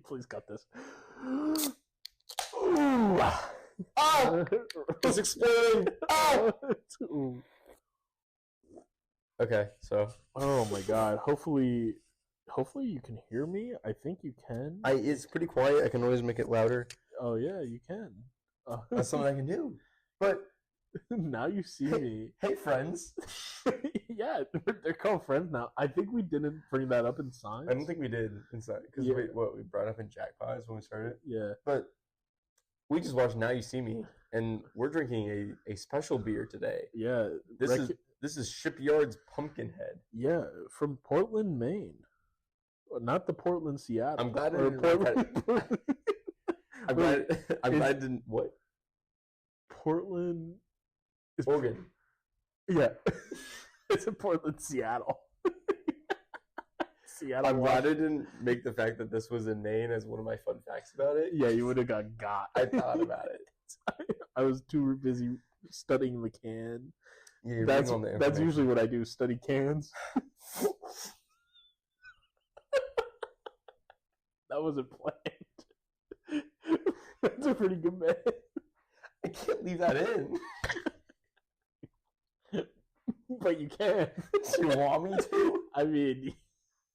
please cut this. Ooh. Oh! It's exploding! Oh! Okay, so Oh my god. Hopefully you can hear me. I think you can. it's pretty quiet. I can always make it louder. Oh yeah, you can. That's something I can do. But now you see me. Hey, friends. Yeah, they're called friends now. I think we didn't bring that up in signs. I don't think we did inside because Yeah. we brought up in Jackpots when we started. Yeah. But we just watched Now You See Me, and we're drinking a special beer today. Yeah. This is Shipyard's Pumpkinhead. Yeah, from Portland, Maine. Not the Portland, Seattle. I'm glad I Or didn't. Portland. I'm glad I didn't. What? Portland is Oregon. Yeah. It's in Portland, Seattle. Seattle. I'm glad I didn't make the fact that this was in Maine as one of my fun facts about it. Yeah, you would have got. I thought about it. I was too busy studying the can. Yeah, that's usually what I do, study cans. That wasn't planned. That's a pretty good man. I can't leave that in. But you can. Do you want me to? I mean,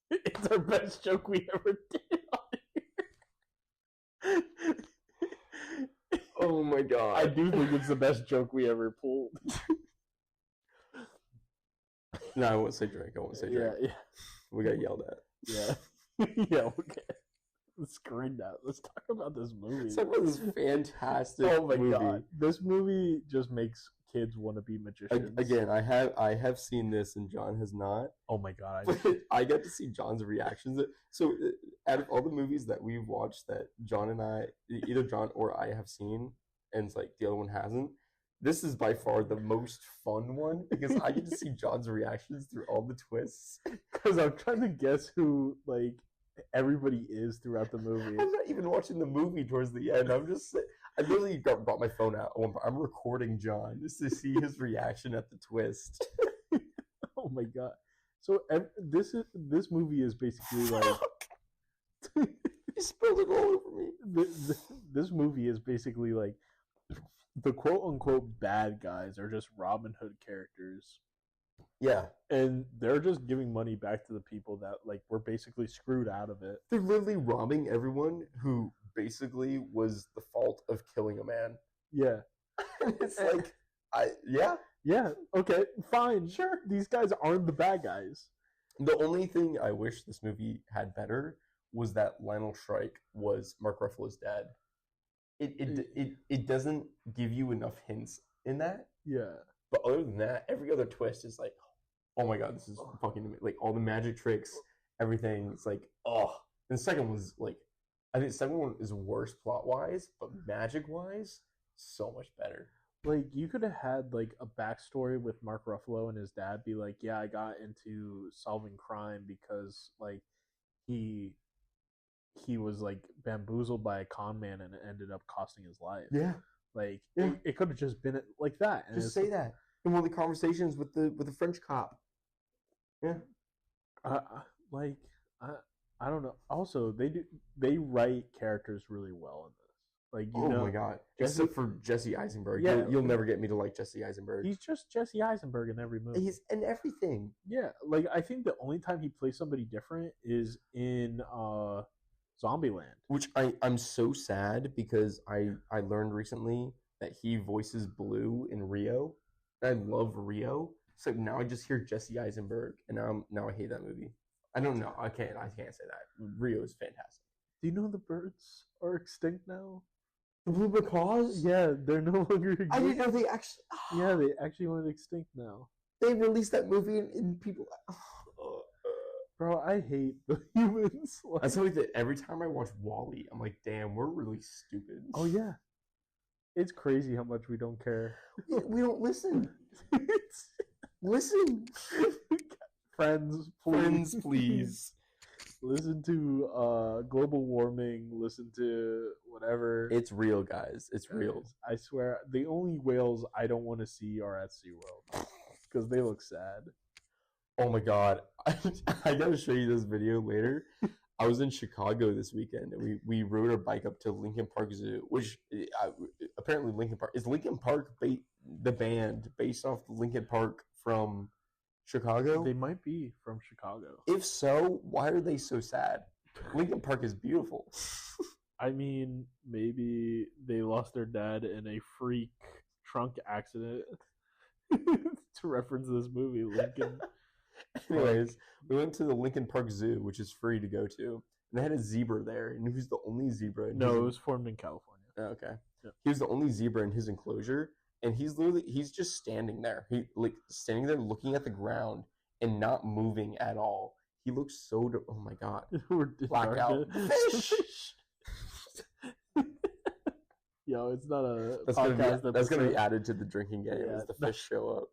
it's our best joke we ever did on here. Oh my god. I do think it's the best joke we ever pulled. No, I won't say drink. I won't say drink. Yeah. We got yelled at. Yeah. Yeah, okay. Let's screen that. Let's talk about this movie. Let's talk about this fantastic Oh my movie. god. This movie just makes kids want to be magicians. Again, I have seen this and John has not. Oh my god. But I got to see John's reactions. So out of all the movies that we've watched that John and I, either John or I have seen, and it's like the other one hasn't, this is by far the most fun one because I get to see John's reactions through all the twists. Because I'm trying to guess who like everybody is throughout the movie. I'm not even watching the movie towards the end. I literally brought my phone out. I'm recording John just to see his reaction at the twist. Oh my god! So this movie is basically like you spilled it all over me. This movie is basically like the quote unquote bad guys are just Robin Hood characters. Yeah. And they're just giving money back to the people that like were basically screwed out of it. They're literally robbing everyone who basically was the fault of killing a man. Yeah. It's like Yeah, okay, fine. Sure. These guys aren't the bad guys. The only thing I wish this movie had better was that Lionel Shrike was Mark Ruffalo's dad. It doesn't give you enough hints in that. Yeah. But other than that, every other twist is like, oh my god, this is fucking amazing. Like all the magic tricks, everything. It's like, oh. And the second one's like, I think the second one is worse plot wise, but magic wise, so much better. Like you could have had like a backstory with Mark Ruffalo and his dad be like, yeah, I got into solving crime because like he was like bamboozled by a con man and it ended up costing his life. Yeah. Like it could have just been like that. And just say that in one of the conversations with the French cop. Yeah. I don't know. Also, they write characters really well in this. Like my god! Except for Jesse Eisenberg. Yeah, you'll never get me to like Jesse Eisenberg. He's just Jesse Eisenberg in every movie. He's in everything. Yeah, like I think the only time he plays somebody different is in Zombieland. Which I'm so sad because I learned recently that he voices Blue in Rio. I love Rio. So now I just hear Jesse Eisenberg, and now I hate that movie. I don't know. I can't say that. Rio is fantastic. Do you know the birds are extinct now? The blue macaws? Yeah, they're no longer extinct. I didn't know they actually... Yeah, they actually went extinct now. They released that movie and people... Bro, I hate the humans. I tell you that every time I watch WALL-E, I'm like, damn, we're really stupid. Oh, yeah. It's crazy how much we don't care. We don't listen. Listen. Friends, please. Listen to global warming. Listen to whatever. It's real, guys. It's real. I swear. The only whales I don't want to see are at SeaWorld because they look sad. Oh my god. I gotta show you this video later. I was in Chicago this weekend, and we rode our bike up to Lincoln Park Zoo, which apparently Lincoln Park is Lincoln Park the band based off Lincoln Park from Chicago. They might be from Chicago. If so, why are they so sad? Lincoln Park is beautiful. I mean, maybe they lost their dad in a freak trunk accident. To reference this movie, Lincoln. Anyways, we went to the Lincoln Park Zoo, which is free to go to, and they had a zebra there, and he was the only zebra. No, it was formed in California. Oh, okay, yeah. He was the only zebra in his enclosure, and he's just standing there. He standing there looking at the ground and not moving at all. He looks so. Oh my god! Blackout. Fish. Yo, it's not a that's podcast that's gonna be added to the drinking game. Yeah, as the fish show up.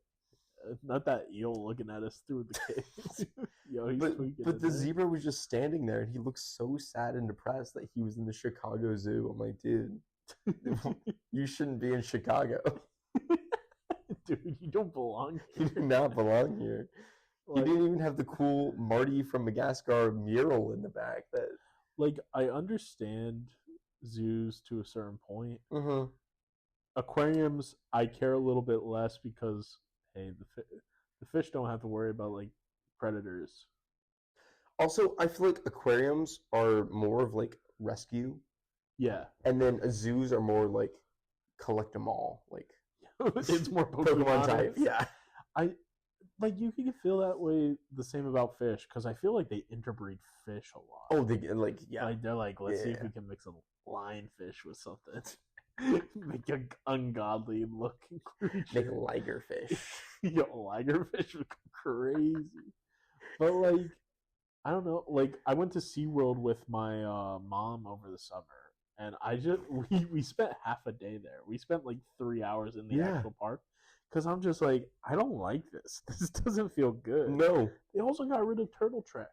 Not that eel looking at us through the cage. Yo, he's but the zebra was just standing there, and he looked so sad and depressed that he was in the Chicago Zoo. I'm like, dude, you shouldn't be in Chicago. Dude, you don't belong here. You do not belong here. Like, he didn't even have the cool Marty from Madagascar mural in the back. That, like, I understand zoos to a certain point. Mm-hmm. Aquariums, I care a little bit less because, hey, the fish don't have to worry about, like, predators. Also, I feel like aquariums are more of, like, rescue. Yeah. And then zoos are more, like, collect them all. Like, it's more Pokemon type. Yeah. Like, you can feel that way the same about fish, because I feel like they interbreed fish a lot. Oh, they like, yeah. Like, they're like, let's see if we can mix a lionfish with something. Make an ungodly looking creature. Make a ligerfish. Yo, ligerfish would go crazy. But, like, I don't know. Like, I went to SeaWorld with my mom over the summer. And we spent half a day there. We spent like 3 hours in the actual park. Because I'm just like, I don't like this. This doesn't feel good. No. They also got rid of Turtle Trek.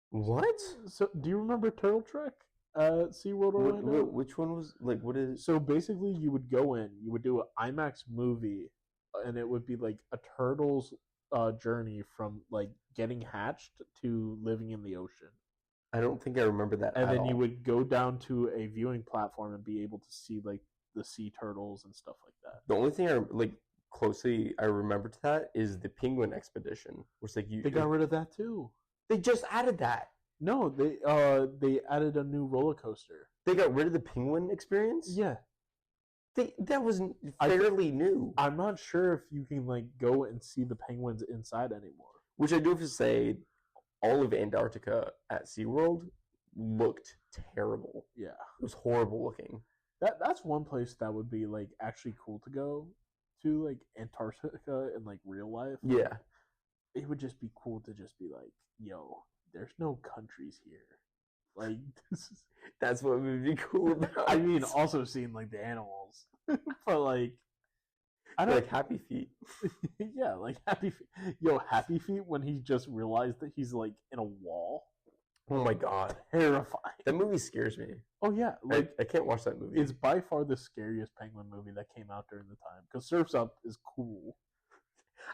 What? So, do you remember Turtle Trek at SeaWorld Orlando? Which one was, like, what is it? So basically, you would go in, you would do an IMAX movie, and it would be like a turtle's journey from like getting hatched to living in the ocean. I don't think I remember that. And then you would go down to a viewing platform and be able to see like the sea turtles and stuff like that. The only thing I remember to that is the Penguin Expedition, which they got rid of that too. They just added that. No, they added a new roller coaster. They got rid of the Penguin experience? Yeah. That was fairly new. I'm not sure if you can like go and see the penguins inside anymore. Which I do have to say, all of Antarctica at SeaWorld looked terrible. Yeah. It was horrible looking. That's one place that would be like actually cool to go to, like Antarctica in like real life. Yeah. It would just be cool to just be like, yo, there's no countries here. Like that's what would be cool about. I mean, also seeing like the animals. But like I don't like Happy Feet. Yeah, like Happy Feet. Yo, Happy Feet when he just realized that he's like in a wall. Oh my god. Terrifying. That movie scares me. Oh yeah. Like I can't watch that movie. It's by far the scariest penguin movie that came out during the time. Because Surf's Up is cool.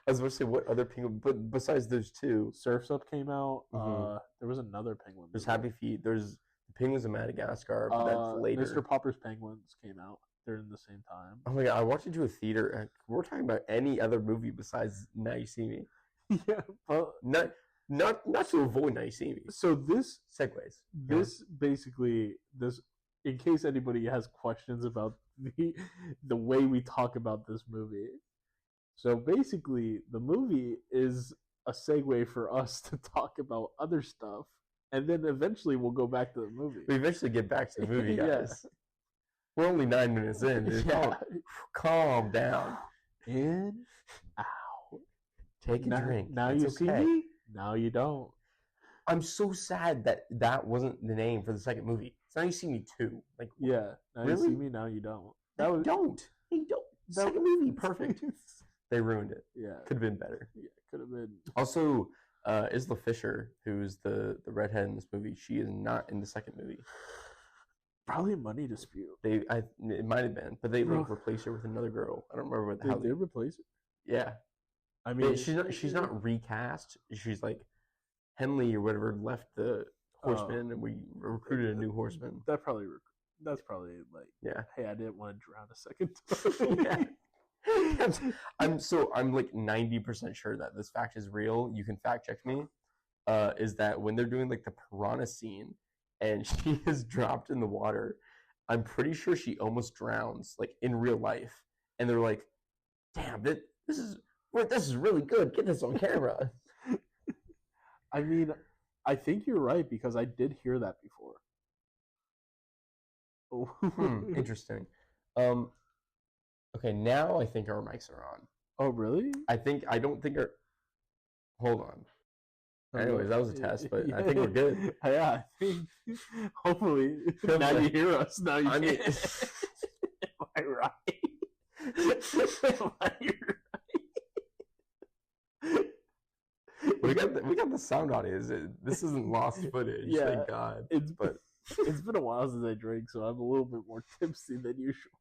I was going to say, what other penguin, but besides those two? Surf's Up came out. Mm-hmm. There was another penguin movie. There's Happy Feet. There's the Penguins of Madagascar, but that's later. Mr. Popper's Penguins came out during the same time. Oh my god, I watched it to a theater. We're talking about any other movie besides Now You See Me. Yeah, but not to avoid Now You See Me. So this segues. Basically, in case anybody has questions about the way we talk about this movie. So basically, the movie is a segue for us to talk about other stuff, and then eventually we'll go back to the movie. We eventually get back to the movie, guys. Yeah. We're only 9 minutes in. Dude. Yeah. Calm down. In, out. Take a drink. Now you see me. Now you don't. I'm so sad that wasn't the name for the second movie. It's Now You See Me 2. Like, yeah. Now really? You See Me. Now you don't. Don't. Second movie, perfect. They ruined it. Yeah. Could have been better. Yeah, could have been. Also, Isla Fisher, who's the redhead in this movie, she is not in the second movie. Probably a money dispute. It might have been, but they replaced her with another girl. I don't remember how they replace her. Yeah, I mean, she's not recast. She's like Henley or whatever left the horseman, and we recruited a new horseman. That's probably like, Yeah. hey, I didn't want to drown a second time. I'm like 90% sure that this fact is real. You can fact check me. Is that when they're doing like the piranha scene and she is dropped in the water, I'm pretty sure she almost drowns, like in real life. And they're like, damn, this is really good. Get this on camera. I mean, I think you're right because I did hear that before. Interesting. Okay, now I think our mics are on. Oh, really? I don't think our. Hold on. Anyways, that was a test, but I think we're good. Yeah, I think. Hopefully, now you hear us. Now you can. Am I right? Am I right? We got the sound audience. This isn't lost footage. Yeah, thank God. It's been a while since I drank, so I'm a little bit more tipsy than usual.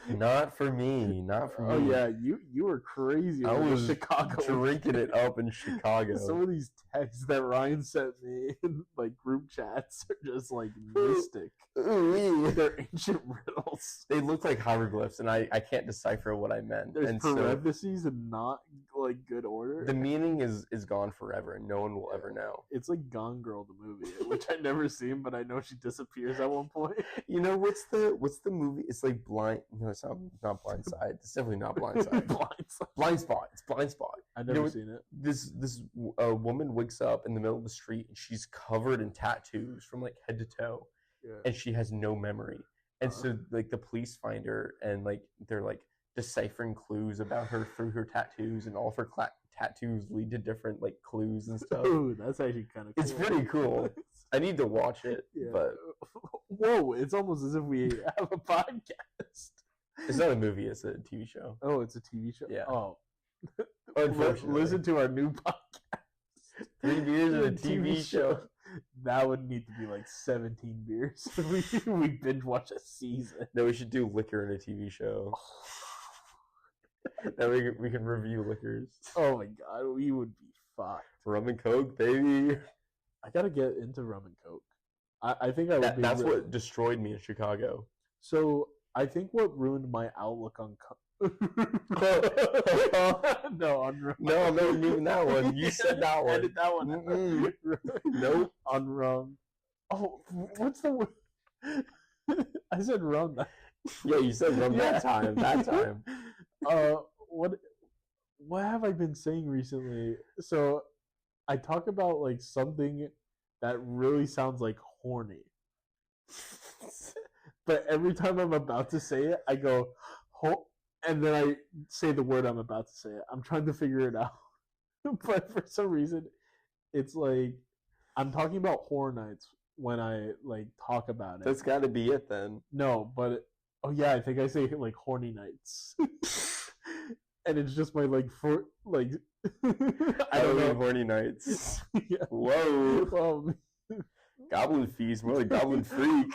Not for me. Oh yeah, you were crazy. I was Chicago drinking it up in Chicago. Some of these texts that Ryan sent me in like group chats are just like mystic. They're ancient riddles. They look like hieroglyphs, and I can't decipher what I meant. There's parentheses and not like good order. The meaning is gone forever, and no one will ever know. It's like Gone Girl, the movie, which I've never seen, but I know she disappears at one point. You know what's the movie? It's like Blind. No, it's not Blind Side. It's definitely not Blind Side. Blind Spot. It's Blind Spot. I've never seen it. This woman wakes up in the middle of the street and she's covered in tattoos from like head to toe, and she has no memory. And so like the police find her and like they're like deciphering clues about her through her tattoos, and all of her tattoos lead to different like clues and stuff. Ooh, that's actually kind of cool. It's pretty cool. I need to watch it, but whoa, it's almost as if we have a podcast. It's not a movie, it's a TV show. Oh, it's a TV show? Yeah. Oh. Listen to our new podcast. 3 beers and a TV show. That would need to be like 17 beers. we binge watch a season. No, we should do liquor in a TV show. Then we can review liquors. Oh my god, we would be fucked. Rum and Coke, baby. I gotta get into rum and Coke. I think I would be. That's what destroyed me in Chicago. So I think what ruined my outlook on no, I'm not moving that one. You said that one. Edit that one. Nope. On rum. Oh, what's the word? I said rum. Yeah, you said rum that time. What have I been saying recently? So I talk about like something that really sounds like horny. But every time I'm about to say it, I go, and then I say the word I'm about to say it. I'm trying to figure it out. But for some reason, it's like, I'm talking about horror nights when I like talk about it. That's got to be it then. No, but, oh yeah, I think I say like horny nights. And it's just my like, I don't know. Horny nights. Yeah. Whoa. Goblin feast, more like goblin freak.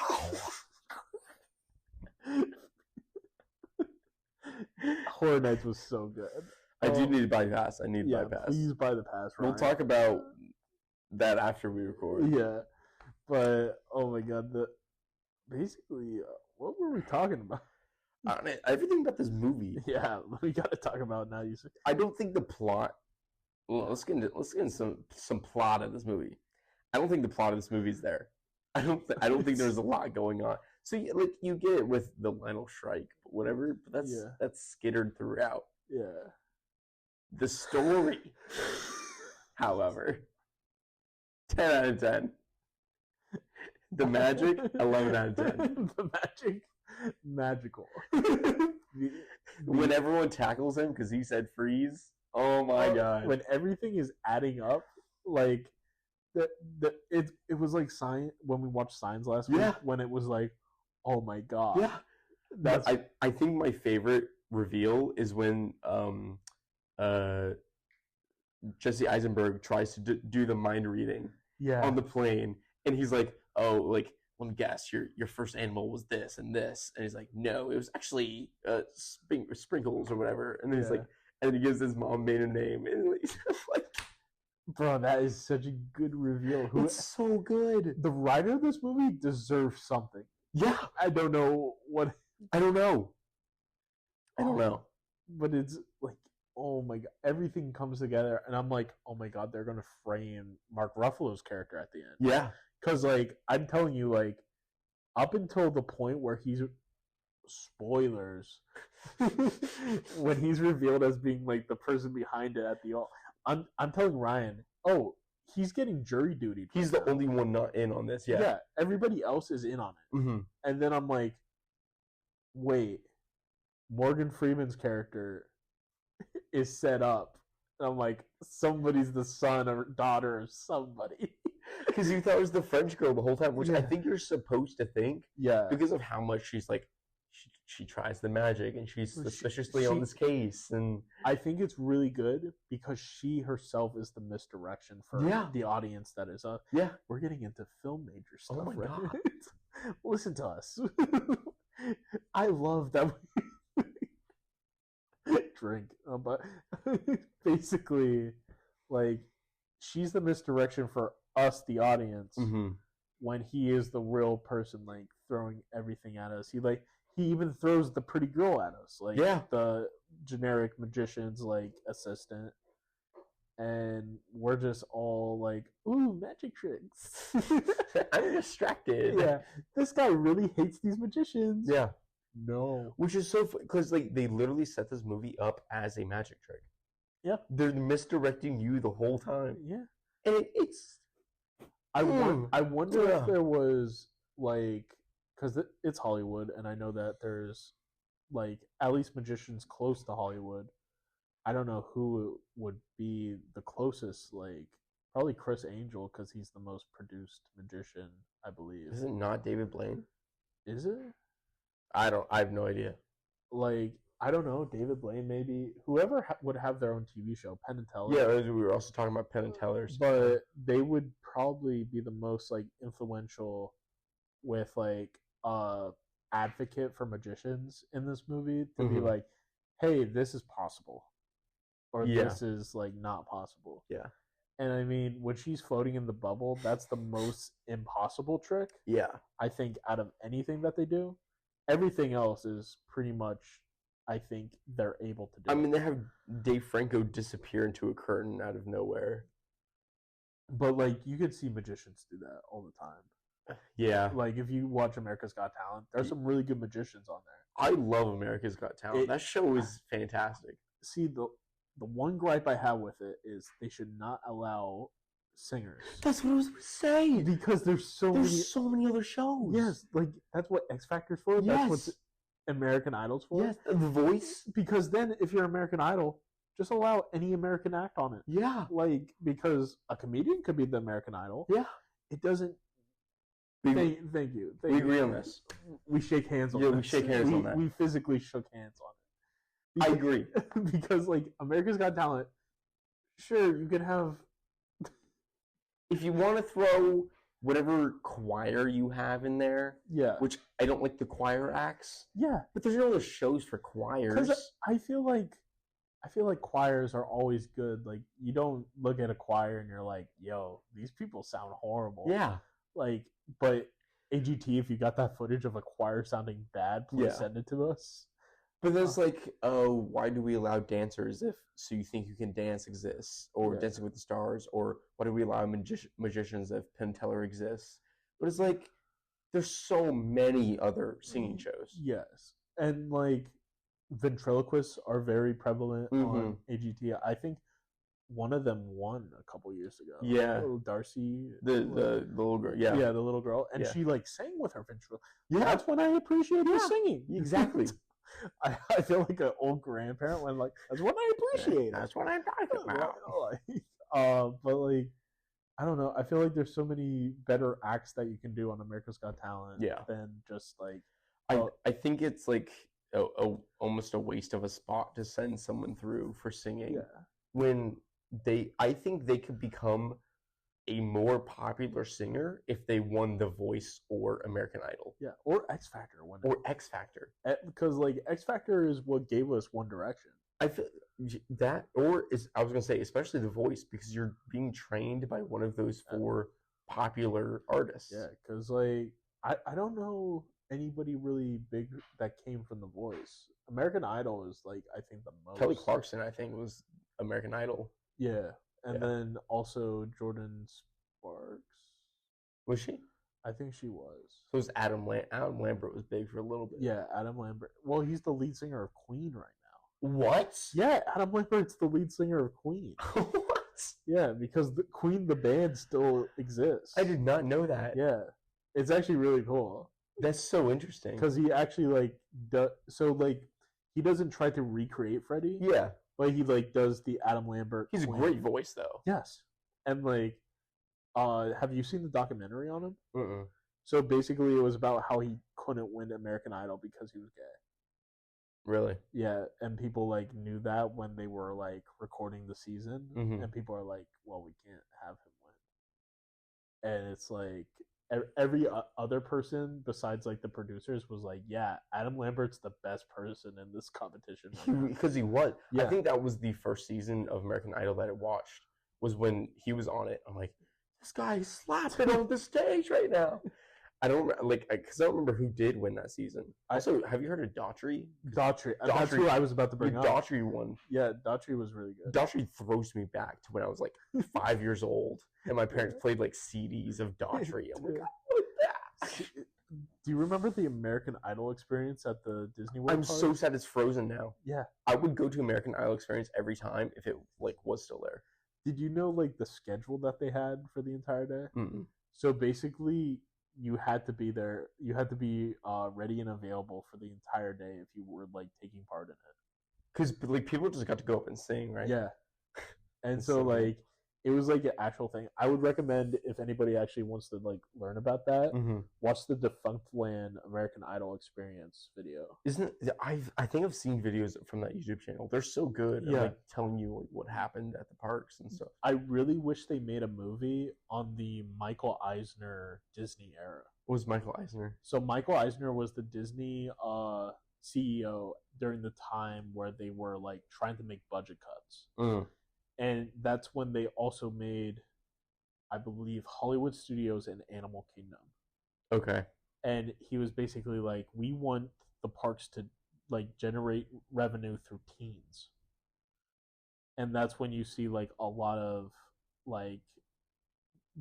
Horror Nights was so good. I do need to buy pass. I need to buy pass. Please buy the pass. Ryan. We'll talk about that after we record. Yeah, but oh my god, basically, what were we talking about? I don't know, everything about this movie. Yeah, we got to talk about it now. I don't think the plot. Well, let's get into some plot of this movie. I don't think the plot of this movie is there. I don't think there's a lot going on. So like you get it with the Lionel strike, but whatever. But that's skittered throughout. Yeah. The story, however, 10 out of 10. The magic, 11 out of 10. The magic, magical. When everyone tackles him because he said freeze. Oh my god! When everything is adding up, like it was like Sign when we watched Signs last week. When it was like, oh my god. Yeah. That's I think my favorite reveal is when Jesse Eisenberg tries to do the mind reading on the plane, and he's like, oh, like, let me guess, your first animal was this and this, and he's like, no, it was actually sprinkles or whatever, and then he's like, and then he gives his mom maiden name, and he's like, Bro, that is such a good reveal. It's so good. The writer of this movie deserves something. Yeah, I don't know what. I don't know. I don't know. But it's like, oh my god, everything comes together, and I'm like, oh my god, they're gonna frame Mark Ruffalo's character at the end. Yeah, because like I'm telling you, like up until the point where he's spoilers when he's revealed as being like the person behind it at the all. I'm telling Ryan, oh, he's getting jury duty. He's the only one not in on this. Yeah, yeah, everybody else is in on it. Mm-hmm. And then I'm like, wait, Morgan Freeman's character is set up. And I'm like, somebody's the son or daughter of somebody. Because you thought it was the French girl the whole time, which I think you're supposed to think. Yeah. Because of how much she's like, she tries the magic and she's suspiciously on this case. And I think it's really good because she herself is the misdirection for the audience that is we're getting into film major stuff. Oh my God. Listen to us. I love that drink. But basically, like, she's the misdirection for us, the audience, when he is the real person, like, throwing everything at us. He even throws the pretty girl at us, like the generic magician's like assistant, and we're just all like, "Ooh, magic tricks!" I'm distracted. Yeah, this guy really hates these magicians. Yeah, no, which is so because like they literally set this movie up as a magic trick. Yeah, they're misdirecting you the whole time. Yeah, and it's. I wonder if there was like. Because it's Hollywood, and I know that there's, like, at least magicians close to Hollywood. I don't know who would be the closest, like, probably Chris Angel, because he's the most produced magician, I believe. Is it not David Blaine? Is it? I have no idea. Like, I don't know, David Blaine maybe. Whoever would have their own TV show, Penn and Teller. Yeah, we were also talking about Penn and Teller's. But they would probably be the most, like, influential with, like, advocate for magicians in this movie to be like, hey, this is possible, or this is like not possible. Yeah. And I mean, when she's floating in the bubble, that's the most impossible trick. Yeah. I think out of anything that they do, everything else is pretty much, I think they're able to do. I mean, they have Dave Franco disappear into a curtain out of nowhere. But like, you could see magicians do that all the time. Yeah. Like, if you watch America's Got Talent, there's some really good magicians on there. I love America's Got Talent. That show is fantastic. See, the one gripe I have with it is they should not allow singers. That's what I was going to say. Because there's so many other shows. Yes, like, that's what X Factor's for. That's what American Idol's for. Yes, The Voice. Because then, if you're American Idol, just allow any American act on it. Yeah. Like, because a comedian could be the American Idol. Yeah. It doesn't... Thank you. We agree on this. We shake hands on that. Yeah, we shake hands on that. We physically shook hands on it. I agree. Because, like, America's Got Talent, sure, you could have... If you want to throw whatever choir you have in there, which I don't like the choir acts. Yeah. But there's no other shows for choirs. Because I feel like choirs are always good. Like, you don't look at a choir and you're like, yo, these people sound horrible. Yeah. Like, but AGT, if you got that footage of a choir sounding bad, please send it to us. But there's like, oh, why do we allow dancers if So You Think You Can Dance exists, or Dancing with the Stars, or why do we allow magicians if Penn Teller exists? But it's like, there's so many other singing shows. Yes. And like, ventriloquists are very prevalent on AGT. I think one of them won a couple years ago. Yeah. Darcy. The little girl. Yeah. Yeah, the little girl. And she like sang with her ventriloquist. Yeah. That's when I appreciate the singing. Exactly. I feel like an old grandparent when like, that's what I appreciate. That's what I'm talking about. But like, I don't know. I feel like there's so many better acts that you can do on America's Got Talent than just like. I think it's like almost a waste of a spot to send someone through for singing. Yeah. When I think they could become a more popular singer if they won The Voice or American Idol. Yeah, or X Factor. Or X Factor. Because like X Factor is what gave us One Direction. I feel that, or is I was gonna say, especially the voice, because you're being trained by one of those four popular artists. Yeah, because like I don't know anybody really big that came from The Voice. American Idol is like I think the Kelly most. Clarkson, I think, was American Idol. Yeah, and Yeah, then also Jordan Sparks. was she? I think she was. So it was Adam Lambert was big for a little bit. Yeah, Adam Lambert. Well, he's the lead singer of Queen right now. What? Yeah, Adam Lambert's the lead singer of Queen. What? Yeah, because the Queen, the band, still exists. I did not know that. Yeah, it's actually really cool That's so interesting. because he actually he doesn't try to recreate Freddie, Yeah, but he like does the Adam Lambert. he's a Queen. great voice though. Yes, and like, have you seen the documentary on him? Mm-mm. So basically, it was about how he couldn't win American Idol because he was gay. Really? Yeah, and people like knew that when they were like recording the season, and people are like, "Well, we can't have him win." And it's like every other person besides like the producers was like, "Yeah, Adam Lambert's the best person in this competition." Because he was. Yeah. I think that was the first season of American Idol that I watched. Was when he was on it. I'm like, this guy is slapping on the stage right now. I don't because I don't remember who did win that season. Also, have you heard of Daughtry? Daughtry. That's who I was about to bring up. Daughtry won. Yeah, Daughtry was really good. Daughtry throws me back to when I was like 5 years old, and my parents played like CDs of Daughtry. I'm like, what is that? Do you remember the American Idol experience at the Disney World? I'm so sad it's frozen now. Yeah, I would go to American Idol experience every time if it like was still there. Did you know like the schedule that they had for the entire day? Mm-mm. So basically, you had to be there. You had to be ready and available for the entire day if you were like taking part in it. Because like people just got to go up and sing, right? Yeah, and That's so so like it was like an actual thing. I would recommend if anybody actually wants to like learn about that, watch the Defunct Land American Idol experience video. Isn't it, I think I've seen videos from that YouTube channel. They're so good. Yeah. At, like telling you like, what happened at the parks and stuff. I really wish they made a movie on the Michael Eisner Disney era. What was Michael Eisner? So Michael Eisner was the Disney CEO during the time where they were like trying to make budget cuts. And that's when they also made, I believe, Hollywood Studios and Animal Kingdom. Okay. And he was basically like, we want the parks to like generate revenue through teens. And that's when you see like a lot of like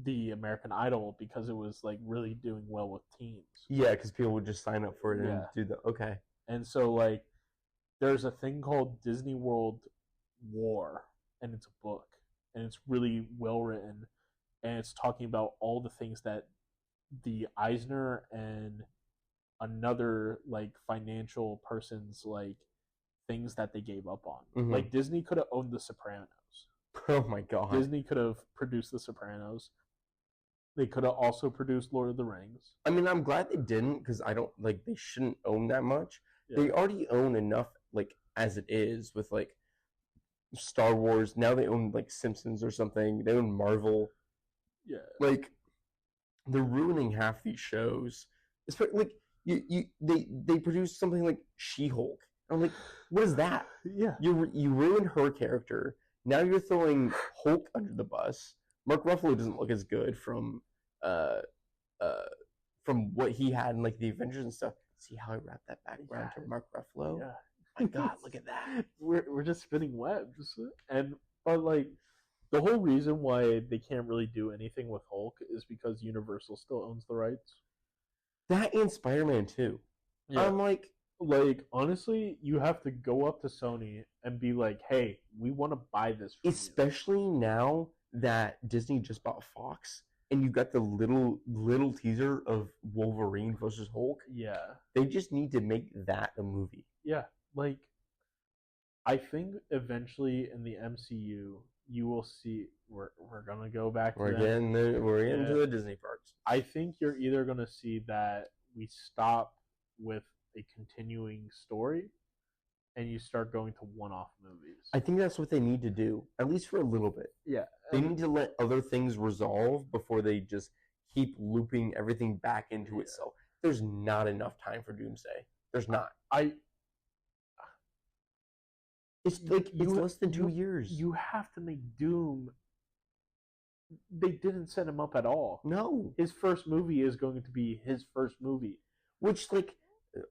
the American Idol because it was like really doing well with teens. Yeah, because people would just sign up for it and Yeah. do the okay. And so like there's a thing called Disney World War, and it's a book, and it's really well written, and it's talking about all the things that the Eisner and another like financial person's like things that they gave up on. Like Disney could have owned The Sopranos. Oh my god. Disney could have produced The Sopranos. They could have also produced Lord of the Rings. I mean, I'm glad they didn't because I don't like they shouldn't own that much. Yeah. They already own enough like as it is with like Star Wars. Now they own like Simpsons or something. They own Marvel. Yeah. Like they're ruining half these shows. Especially like they produce something like She-Hulk. I'm like, what is that? Yeah. You ruined her character. Now you're throwing Hulk under the bus. Mark Ruffalo doesn't look as good from what he had in like the Avengers and stuff. See how I wrapped that back around to Mark Ruffalo? Yeah. My God, look at that. We're just spinning webs, but like the whole reason why they can't really do anything with Hulk is because Universal still owns the rights. That and Spider-Man too. Yeah. I'm like honestly, you have to go up to Sony and be like, "Hey, we want to buy this." From especially you. Now that Disney just bought Fox, and you got the little teaser of Wolverine versus Hulk. Yeah, they just need to make that a movie. Yeah, like I think eventually in the MCU you will see we're gonna go back. We're getting into the Disney parks. I think you're either gonna see that we stop with a continuing story, and you start going to one-off movies. I think that's what they need to do, at least for a little bit. Yeah, they need to let other things resolve before they just keep looping everything back into itself. There's not enough time for Doomsday. There's not. It's like it's less than 2 years. You have to make Doom. They didn't set him up at all. No. His first movie is going to be his first movie. Which, like,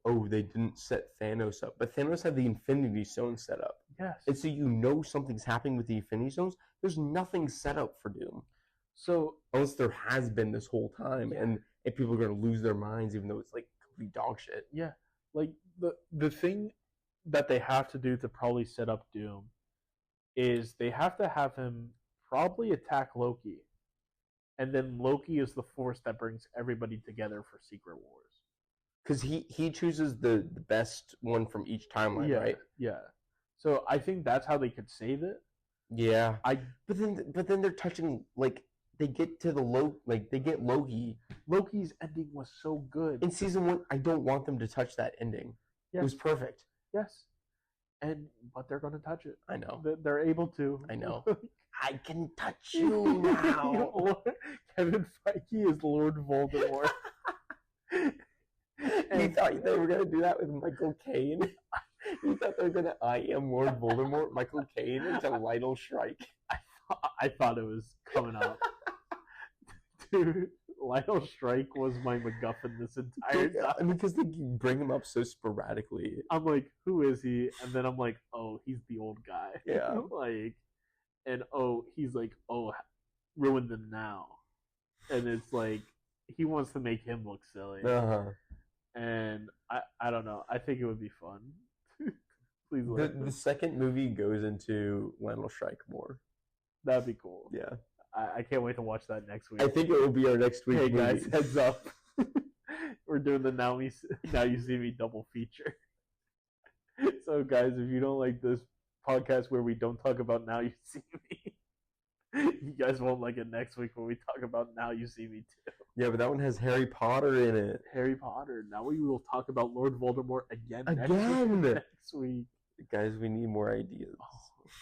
oh, they didn't set Thanos up. But Thanos had the Infinity Stone set up. Yes. And so you know something's happening with the Infinity Stones. There's nothing set up for Doom. So unless there has been this whole time, and people are going to lose their minds, even though it's like complete dog shit. Yeah. Like, the thing that they have to do to probably set up Doom is they have to have him probably attack Loki. And then Loki is the force that brings everybody together for Secret Wars. Because he chooses the best one from each timeline, right? Yeah. So I think that's how they could save it. Yeah. But then they're touching, like, they get to they get Loki. Loki's ending was so good. In season 1, I don't want them to touch that ending. Yes. It was perfect. Yes. But they're going to touch it. I know. They're able to. I know. I can touch you now. Kevin Feige is Lord Voldemort. You thought they were going to do that with Michael Caine? You thought they were going to I am Lord Voldemort, Michael Caine, into Lionel Shrike? I thought it was coming up. Dude, Lionel Shrike was my MacGuffin this entire time. Because they bring him up so sporadically. I'm like, who is he? And then I'm like, oh, he's the old guy. Yeah. And he's like, ruin them now. And it's like, he wants to make him look silly. Uh-huh. And I don't know. I think it would be fun. Please the second movie goes into Lionel Shrike more. That'd be cool. Yeah. I can't wait to watch that next week. I think it will be our next week. Hey guys, heads up. We're doing the Now You See Me double feature. So guys, if you don't like this podcast where we don't talk about Now You See Me, you guys won't like it next week when we talk about Now You See Me too. Yeah, but that one has Harry Potter in it. Harry Potter. Now we will talk about Lord Voldemort again. Next week. Guys, we need more ideas.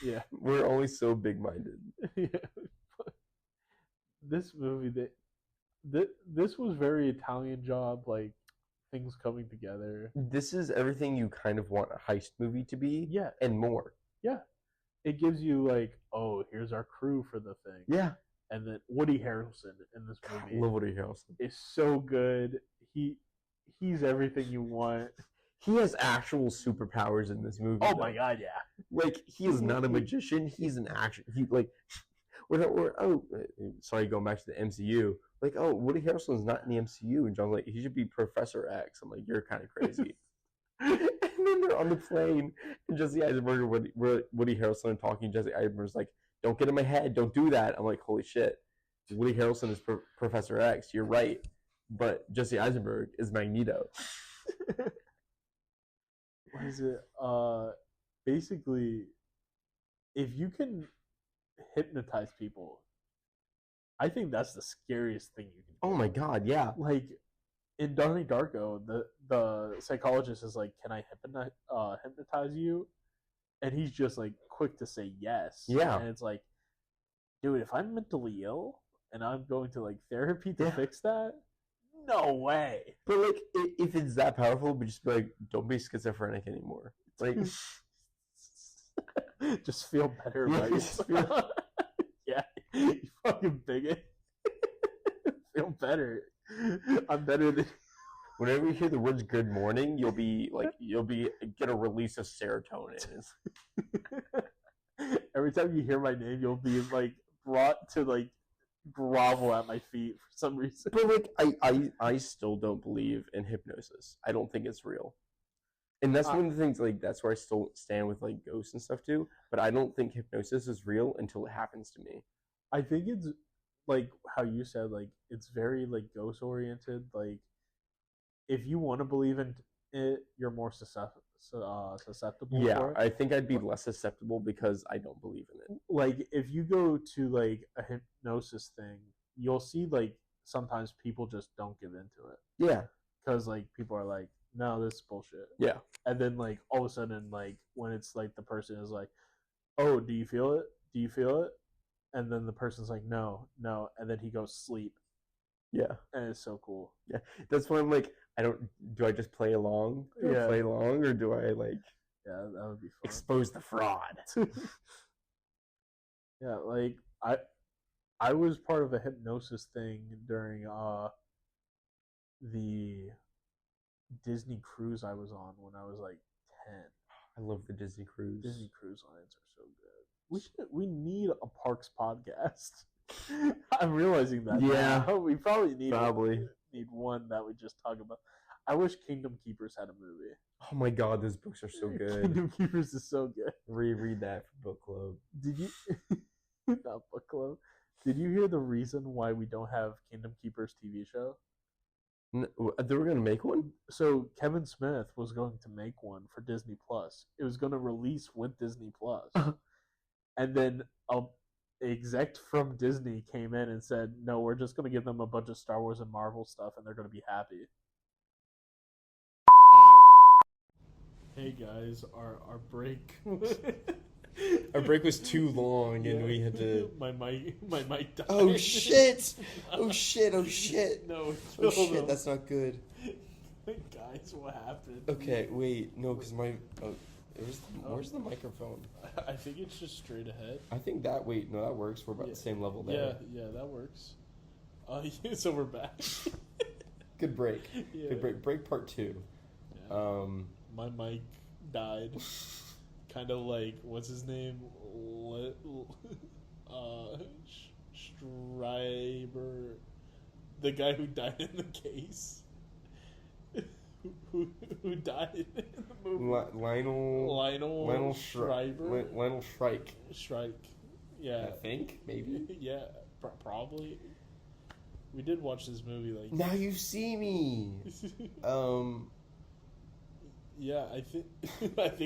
Yeah. We're only so big-minded. Yeah. This movie, this was very Italian job, like things coming together. This is everything you kind of want a heist movie to be. Yeah. And more. Yeah. It gives you like, here's our crew for the thing. Yeah. And then Woody Harrelson in this movie. I love Woody Harrelson. Is so good. He's everything you want. He has actual superpowers in this movie. Oh my god, yeah. Like, he is not a magician. He's an action. Sorry, going back to the MCU. Like, Woody Harrelson's not in the MCU, and John's like, he should be Professor X. I'm like, you're kind of crazy. And then they're on the plane, and Jesse Eisenberg and Woody Harrelson are talking. Jesse Eisenberg's like, don't get in my head, don't do that. I'm like, holy shit. Woody Harrelson is Professor X. You're right, but Jesse Eisenberg is Magneto. What is it? Basically, if you can hypnotize people, I think that's the scariest thing you can do. Oh my god, yeah. Like in Donnie Darko, the psychologist is like, "Can I hypnotize you?" And he's just like quick to say yes. Yeah. And it's like, dude, if I'm mentally ill and I'm going to like therapy to fix that, no way. But like, if it's that powerful, but just be like, don't be schizophrenic anymore. Like, just feel better about yourself. Yeah, you fucking bigot. Feel better. I'm better than. Whenever you hear the words "good morning," you'll get a release of serotonin. Every time you hear my name, you'll be like brought to like grovel at my feet for some reason. But like, I still don't believe in hypnosis. I don't think it's real. And that's one of the things, like, that's where I still stand with, like, ghosts and stuff, too. But I don't think hypnosis is real until it happens to me. I think it's, like, how you said, like, it's very, like, ghost-oriented. Like, if you want to believe in it, you're more susceptible yeah, for it. I think I'd be less susceptible because I don't believe in it. Like, if you go to, like, a hypnosis thing, you'll see, like, sometimes people just don't give into it. Yeah. Because, like, people are like, no, this is bullshit. Yeah. And then, like, all of a sudden, like, when it's, like, the person is like, oh, do you feel it? Do you feel it? And then the person's like, no. And then he goes sleep. Yeah. And it's so cool. Yeah. That's why I'm like, do I just play along? Do I play along, or do I, like... Yeah, that would be fun. Expose the fraud. Yeah, like I was part of a hypnosis thing during the Disney cruise I was on when I was like 10. I love the Disney cruise. Disney cruise lines are so good. We need a parks podcast. I'm realizing that. Yeah. now. We probably need Probably. one that we just talk about. I wish Kingdom Keepers had a movie. Oh my god, those books are so good. Kingdom Keepers is so good. Reread that for book club. Did you not book club? Did you hear the reason why we don't have Kingdom Keepers TV show? They were gonna make one. So Kevin Smith was going to make one for Disney Plus. It was going to release with Disney Plus, and then a exec from Disney came in and said, "No, we're just going to give them a bunch of Star Wars and Marvel stuff, and they're going to be happy." Hey guys, our break. Our break was too long, and we had to. My mic died. Oh shit! Oh shit! Oh shit! No, Oh shit! That's not good. Guys, what happened? Okay, wait, no, because my where's the microphone? I think it's just straight ahead. I think that that works. We're about the same level there. Yeah, that works. So we're back. Good break. Yeah. Good break. Break part 2. Yeah. My mic died. Kind of like, what's his name? Schreiber, the guy who died in the case. who died in the movie? Lionel Schreiber. Lionel Shrike. Shrike. Yeah. I think maybe. Yeah, probably. We did watch this movie like. Now you see me. Yeah, I think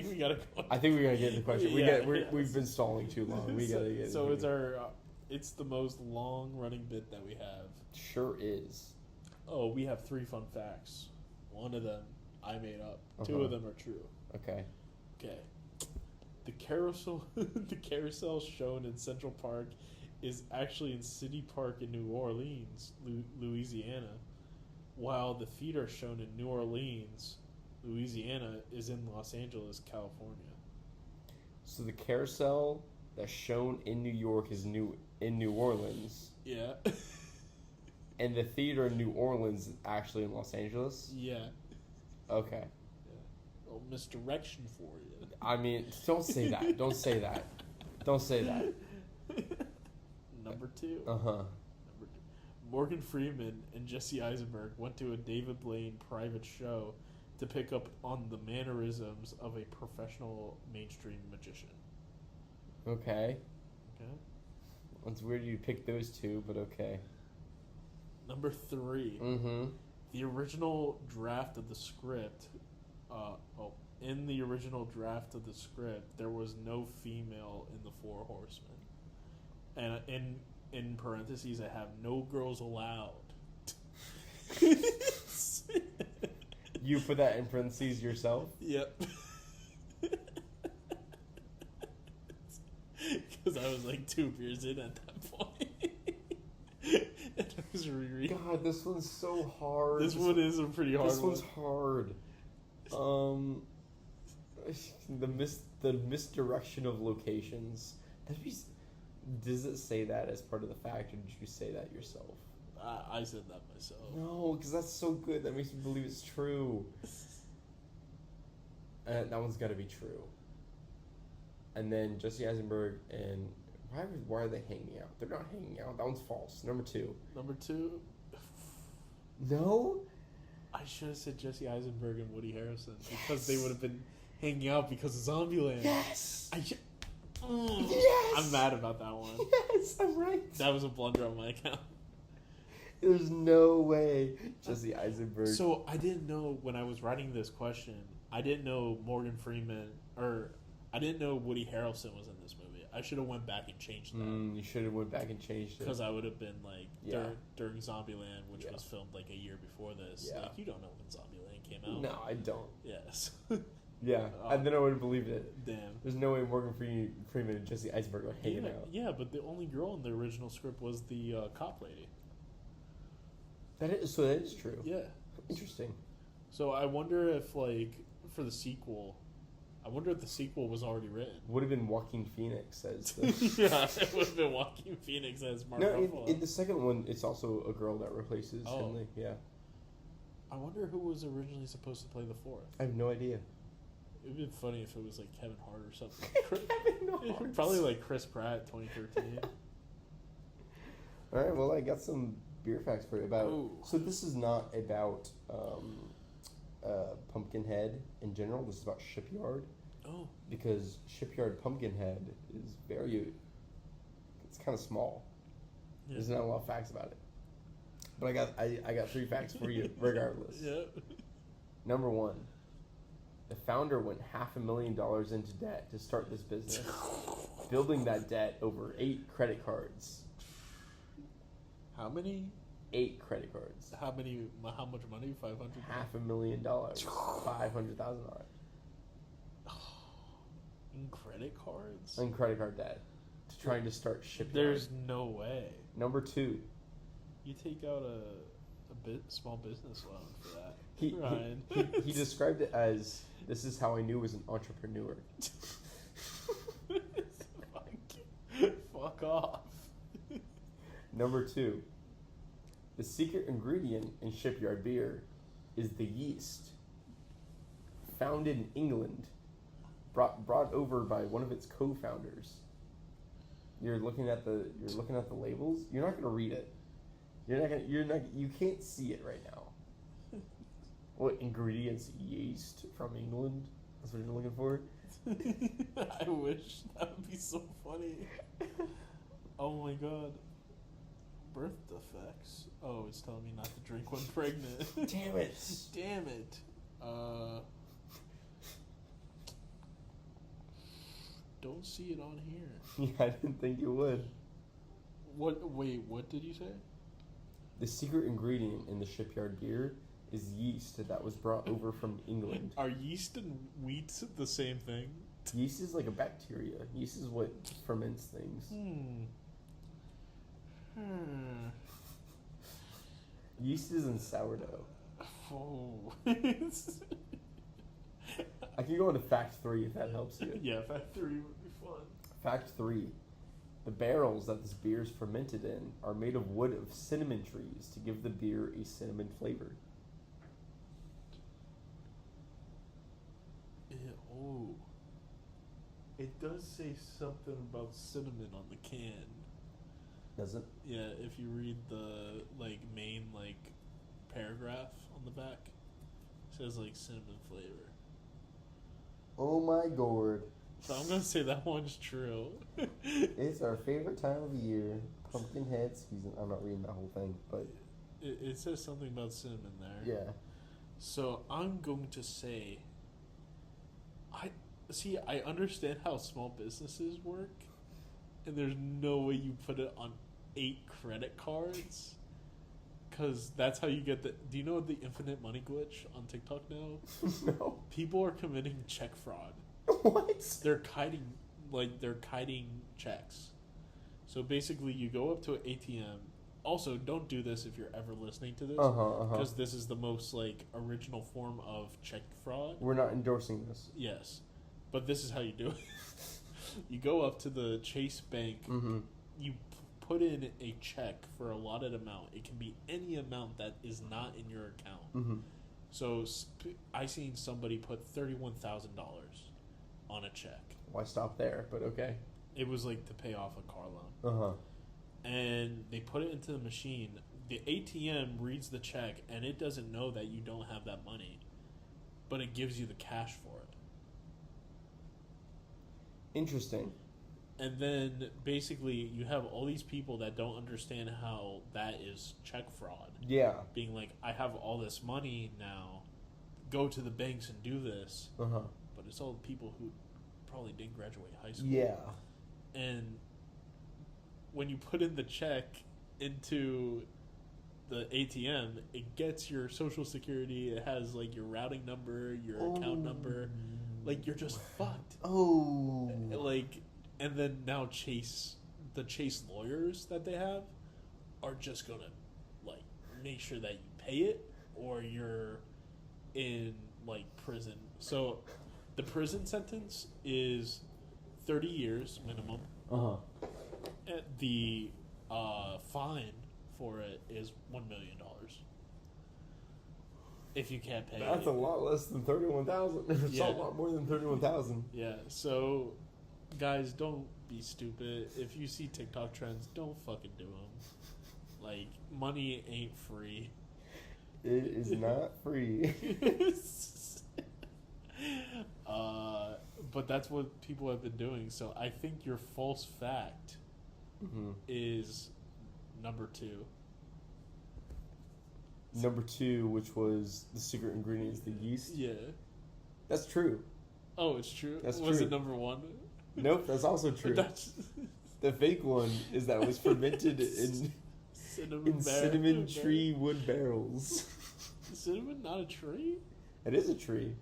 we gotta go. I think we're gonna get the question. Yeah, We've been stalling too long. We gotta get. So it's it's the most long running bit that we have. Sure is. Oh, we have 3 fun facts. One of them I made up. 2 of them are true. Okay. Okay. The carousel shown in Central Park is actually in City Park in New Orleans, Louisiana, while the theater shown in New Orleans, Louisiana, is in Los Angeles, California. So the carousel that's shown in New York is in New Orleans. Yeah. And the theater in New Orleans is actually in Los Angeles? Yeah. Okay. Yeah. Well, misdirection for you. I mean, don't say that. Don't say that. Don't say that. Number 2. Uh-huh. Morgan Freeman and Jesse Eisenberg went to a David Blaine private show to pick up on the mannerisms of a professional mainstream magician. Okay. Okay. It's weird you picked those 2, but okay. Number 3. Mm-hmm. The original draft of the script, in the original draft of the script, there was no female in the 4 Horsemen. And in parentheses, I have no girls allowed. You put that in parentheses yourself? Yep. Because I was like 2 beers in at that point. And I was rereading. God, this one's so hard. This one is a pretty hard one. This one's hard. The misdirection of locations. Does it say that as part of the fact, or did you say that yourself? I said that myself. No, because that's so good. That makes me believe it's true. That one's got to be true. And then Jesse Eisenberg and why are they hanging out? They're not hanging out. That one's false. Number 2. Number 2. No. I should have said Jesse Eisenberg and Woody Harrelson because they would have been hanging out because of Zombieland. Yes. Yes. I'm mad about that one. Yes, I'm right. That was a blunder on my account. There's no way Jesse Eisenberg. So I didn't know when I was writing this question. I didn't know Morgan Freeman or I didn't know Woody Harrelson was in this movie. I should have went back and changed that. You should have went back and changed it because I would have been like during Zombieland, which was filmed like a year before this. Yeah. Like you don't know when Zombieland came out. No, I don't. Yes. Yeah, and then I would have believed it. Damn. There's no way Morgan Freeman and Jesse Eisenberg are hanging out. Yeah, but the only girl in the original script was the cop lady. That is true. Yeah. Interesting. So I wonder if, like, for the sequel, I wonder if the sequel was already written. Would have been Joaquin Phoenix as Yeah, it would have been Joaquin Phoenix as Mark Ruffalo. In the second one, it's also a girl that replaces Finley. Yeah. I wonder who was originally supposed to play the fourth. I have no idea. It'd be funny if it was like Kevin Hart or something. Kevin Hart. Probably like Chris Pratt, 2013. All right, well, I got some beer facts for you about. Ooh. So this is not about Pumpkinhead in general. This is about Shipyard. Oh. Because Shipyard Pumpkinhead is it's kind of small. Yeah. There's not a lot of facts about it. But I got 3 facts for you, regardless. Yeah. Number 1, the founder went $500,000 into debt to start this business, building that debt over 8 credit cards. How many? 8 credit cards. How many? How much money? $500,000. $500,000. In credit cards? In credit card debt. Trying to start Shipyard. There's no way. Number 2. You take out a small business loan for that. He described it as, this is how I knew I was an entrepreneur. Fuck off. Number 2. The secret ingredient in Shipyard beer is the yeast. Founded in England. Brought over by one of its co-founders. You're looking at the labels. You're not gonna read it. You can't see it right now. What ingredients? Yeast from England? That's what you're looking for? I wish. That would be so funny. Oh my god. Birth defects. Oh, it's telling me not to drink when pregnant. Damn it. Damn it. Don't see it on here. Yeah, I didn't think you would. Wait, what did you say? The secret ingredient in the Shipyard beer is yeast that was brought over from England. Are yeast and wheat the same thing? Yeast is like a bacteria. Yeast is what ferments things. Yeast is in sourdough. Oh. I can go into fact 3 if that helps you. Yeah, fact 3 would be fun. Fact 3. The barrels that this beer is fermented in are made of wood of cinnamon trees to give the beer a cinnamon flavor. Oh. It does say something about cinnamon on the can. Does it? Yeah, if you read the main paragraph on the back, it says cinnamon flavor. Oh my gourd. So I'm gonna say that one's true. It's our favorite time of year. Pumpkinhead season. I'm not reading that whole thing, but it says something about cinnamon there. Yeah. So I'm going to say, I understand how small businesses work, and there's no way you put it on 8 credit cards, because that's how you get the. Do you know the infinite money glitch on TikTok now? No. People are committing check fraud. What? They're kiting checks. So basically, you go up to an ATM. Also, don't do this if you're ever listening to this, because this is the most original form of check fraud. We're not endorsing this. Yes, but this is how you do it. You go up to the Chase Bank. Mm-hmm. You put in a check for a allotted amount. It can be any amount that is not in your account. Mm-hmm. So I seen somebody put $31,000 on a check. Why stop there? But okay. It was to pay off a car loan. And they put it into the machine. The ATM reads the check, and it doesn't know that you don't have that money, but it gives you the cash for it. Interesting. And then basically you have all these people that don't understand how that is check fraud. Yeah. Being like, I have all this money now, go to the banks and do this. But it's all people who probably didn't graduate high school. Yeah. And when you put in the check into the ATM, it gets your social security, it has your routing number, your account number. You're just fucked. Oh. And then now the Chase lawyers that they have are just gonna make sure that you pay it or you're in prison. So The prison sentence is 30 years minimum. The fine for it is $1 million. If you can't pay, that's a lot less than 31,000. It's Yeah. a lot more than 31,000. yeah. So, guys, don't be stupid. If you see TikTok trends, don't fucking do them. Like, money ain't free. It is not free. But that's what people have been doing. So I think your false fact is number 2. Number 2, which was the secret ingredient is the yeast. Yeah. That's true. Oh, it's true? That's was true. it number 1? Nope, that's also true. The fake one is that it was fermented in cinnamon tree wood barrels. Is cinnamon not a tree? It is a tree.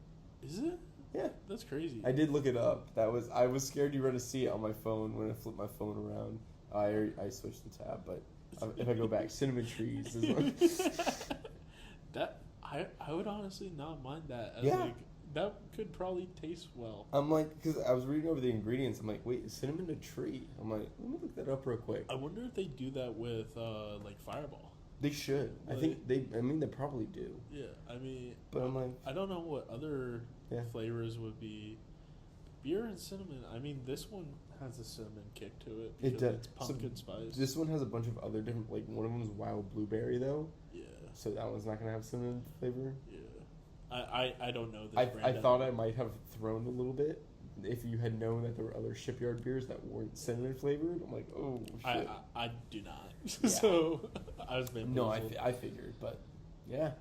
Is it? Yeah. That's crazy. I did look it up. I was scared you were going to see it on my phone when I flipped my phone around. I switched the tab, but if I go back, cinnamon trees is one. That I would honestly not mind that. Yeah. Like, that could probably taste well. I'm like, because I was reading over the ingredients. I'm like, wait, is cinnamon a tree? I'm like, let me look that up real quick. I wonder if they do that with like Fireball. They should. I think they probably do. Yeah, I mean, But I'm like, I don't know what other Yeah. flavors would be. Beer and cinnamon. I mean, this one has a cinnamon kick to it. It because does. It's pumpkin spice. this one has a bunch of other different, like one of them is wild blueberry though, Yeah, so that one's not gonna have cinnamon flavor. yeah. I don't know this I brand. thought I might have thrown a little bit if you had known that there were other Shipyard beers that weren't cinnamon flavored. I'm like, oh shit. I do not. Yeah. So I was bamboozled. No, I figured, but yeah,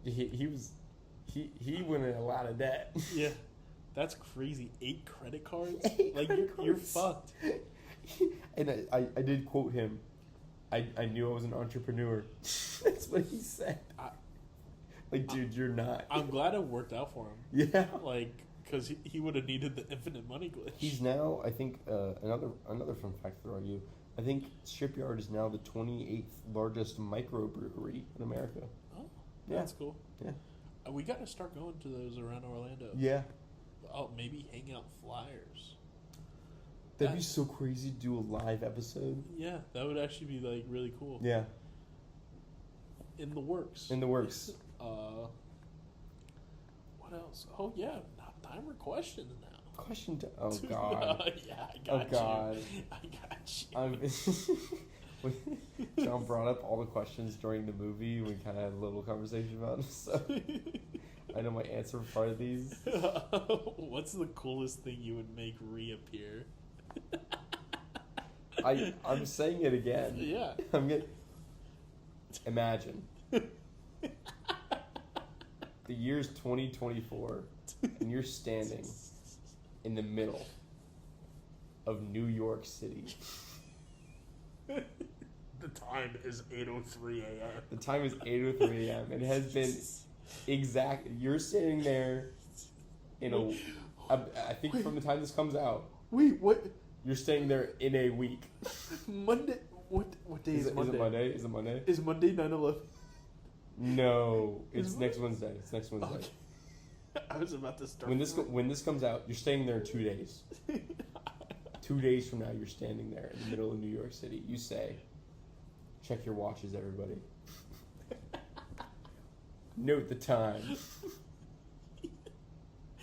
he went in a lot of debt. Yeah, that's crazy. 8 credit cards. 8 Like credit you're cards. fucked. And I did quote him. I knew I was an entrepreneur. That's what he said. Like, dude, you're not. I'm glad it worked out for him. Yeah. Like, because he would have needed the infinite money glitch. He's now, I think, another fun fact to throw at you. I think Shipyard is now the 28th largest microbrewery in America. Oh, Yeah. that's cool. Yeah. We got to start going to those around Orlando. Yeah. Oh, maybe hang out flyers. That'd be so crazy to do a live episode. Yeah, that would actually be like really cool. Yeah. In the works. In the works. What else? Oh yeah, timer questions now. Question to, oh god. Yeah, I got Oh god. you. I got you. John brought up all the questions during the movie. We kind of had a little conversation about it, so I know my answer for part of these. What's the coolest thing you would make reappear? I'm saying it again. Yeah. Imagine. The year's 2024, and you're standing in the middle of New York City. The time is 8:03 a.m. The time is 8:03 a.m. It has been exact. You're sitting there in I think from the time this comes out, Wait, what? you're staying there in a week. Monday? What day is Monday? Is it Monday? Is it Monday? Is Monday 9/11? No, it's Is next Wednesday. It's next Wednesday. Okay. I was about to start. When this comes out, you're staying there 2 days. 2 days from now, you're standing there in the middle of New York City. You say, check your watches, everybody. Note the time.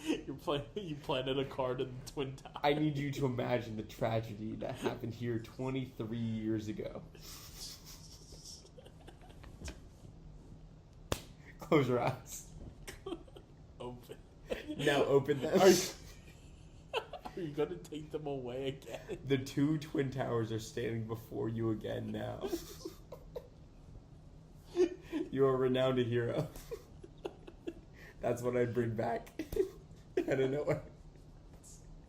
You planted a card in the Twin Towers. I need you to imagine the tragedy that happened here 23 years ago. Close your eyes. Open. Now open them. Are you going to take them away again? The 2 Twin Towers are standing before you again now. You are renowned a hero. That's what I'd bring back. I don't know.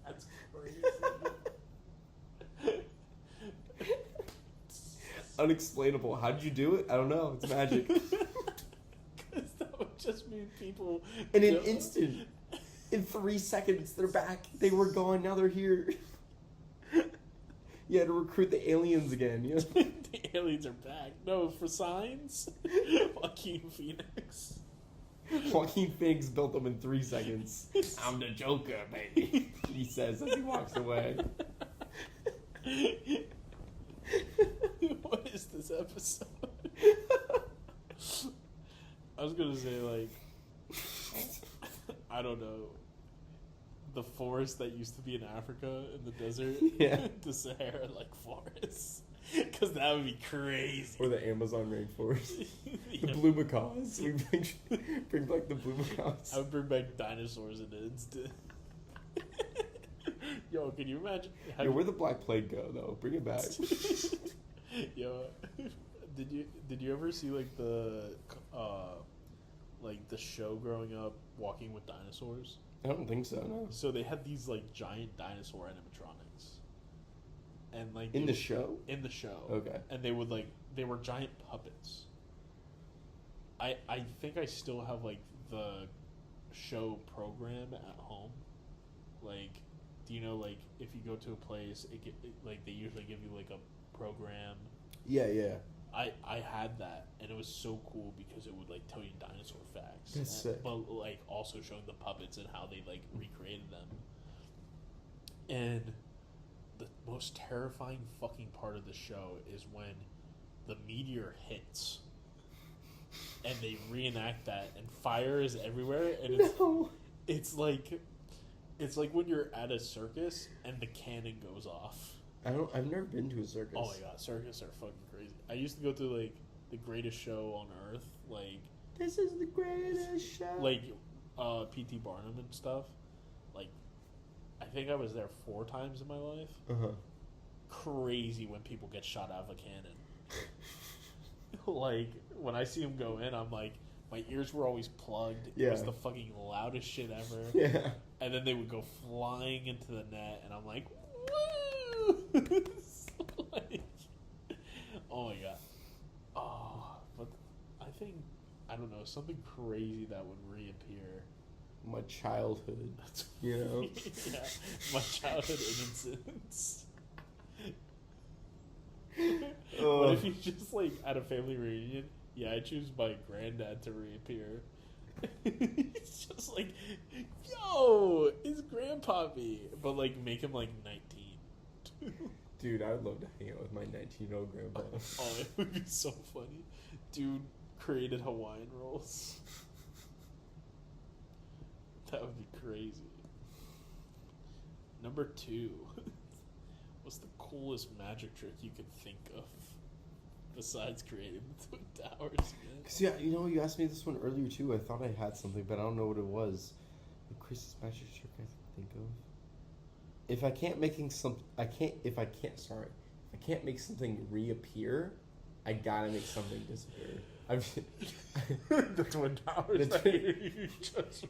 That's crazy. Unexplainable. How'd you do it? I don't know. It's magic. Because that would just mean people... In an instant. In 3 seconds, they're back. They were gone. Now they're here. You had to recruit the aliens again. You know? The aliens are back. No, for signs? Joaquin Phoenix. Joaquin Phoenix built them in 3 seconds. I'm the Joker, baby. He says as he walks away. What is this episode? I was gonna say, like, I don't know, the forest that used to be in Africa in the desert, Yeah. the Sahara-like forests, because that would be crazy. Or the Amazon rainforest. The Yeah. blue macaws. We bring back the blue macaws. I would bring back dinosaurs in an instant. Yo, can you imagine? Yeah, where'd the Black Plague go, though? Bring it back. Yo, did you ever see like the show growing up, Walking with Dinosaurs? I don't think so, no. So they had these like giant dinosaur animatronics, and like In the show? in the show, Okay. and they were giant puppets. I think I still have like the show program at home. Like, do you know, like, if you go to a place, like they usually give you like a program. Yeah, yeah. I had that, and it was so cool because it would like tell you dinosaur facts. That's sick. But like also showing the puppets and how they like recreated them. And the most terrifying fucking part of the show is when the meteor hits and they reenact that, and fire is everywhere, and it's like when you're at a circus and the cannon goes off. I've never been to a circus. Oh my god, circus are fucking crazy. I used to go to like the greatest show on earth, like This is the greatest show. P.T. Barnum and stuff. Like, I think I was there 4 times in my life. Uh-huh. Crazy when people get shot out of a cannon. Like, when I see them go in, I'm like, my ears were always plugged. Yeah. It was the fucking loudest shit ever. Yeah. And then they would go flying into the net, and I'm like, woo! Like, oh my god. Oh, but I think, I don't know, something crazy that would reappear. My childhood. You know? Yeah, my childhood innocence. What if you just, like, at a family reunion, yeah, I choose my granddad to reappear. It's just like, yo, it's grandpappy. But, like, make him, like, 19. Dude, I would love to hang out with my 19-year-old grandpa. Oh, it would be so funny. Dude created Hawaiian rolls. That would be crazy. Number 2. What's the coolest magic trick you could think of besides creating the Twin Towers? Man? Cause yeah, you know, you asked me this one earlier too. I thought I had something, but I don't know what it was. The craziest magic trick I can think of. If I can't make something reappear, I gotta make something disappear. The Twin Towers.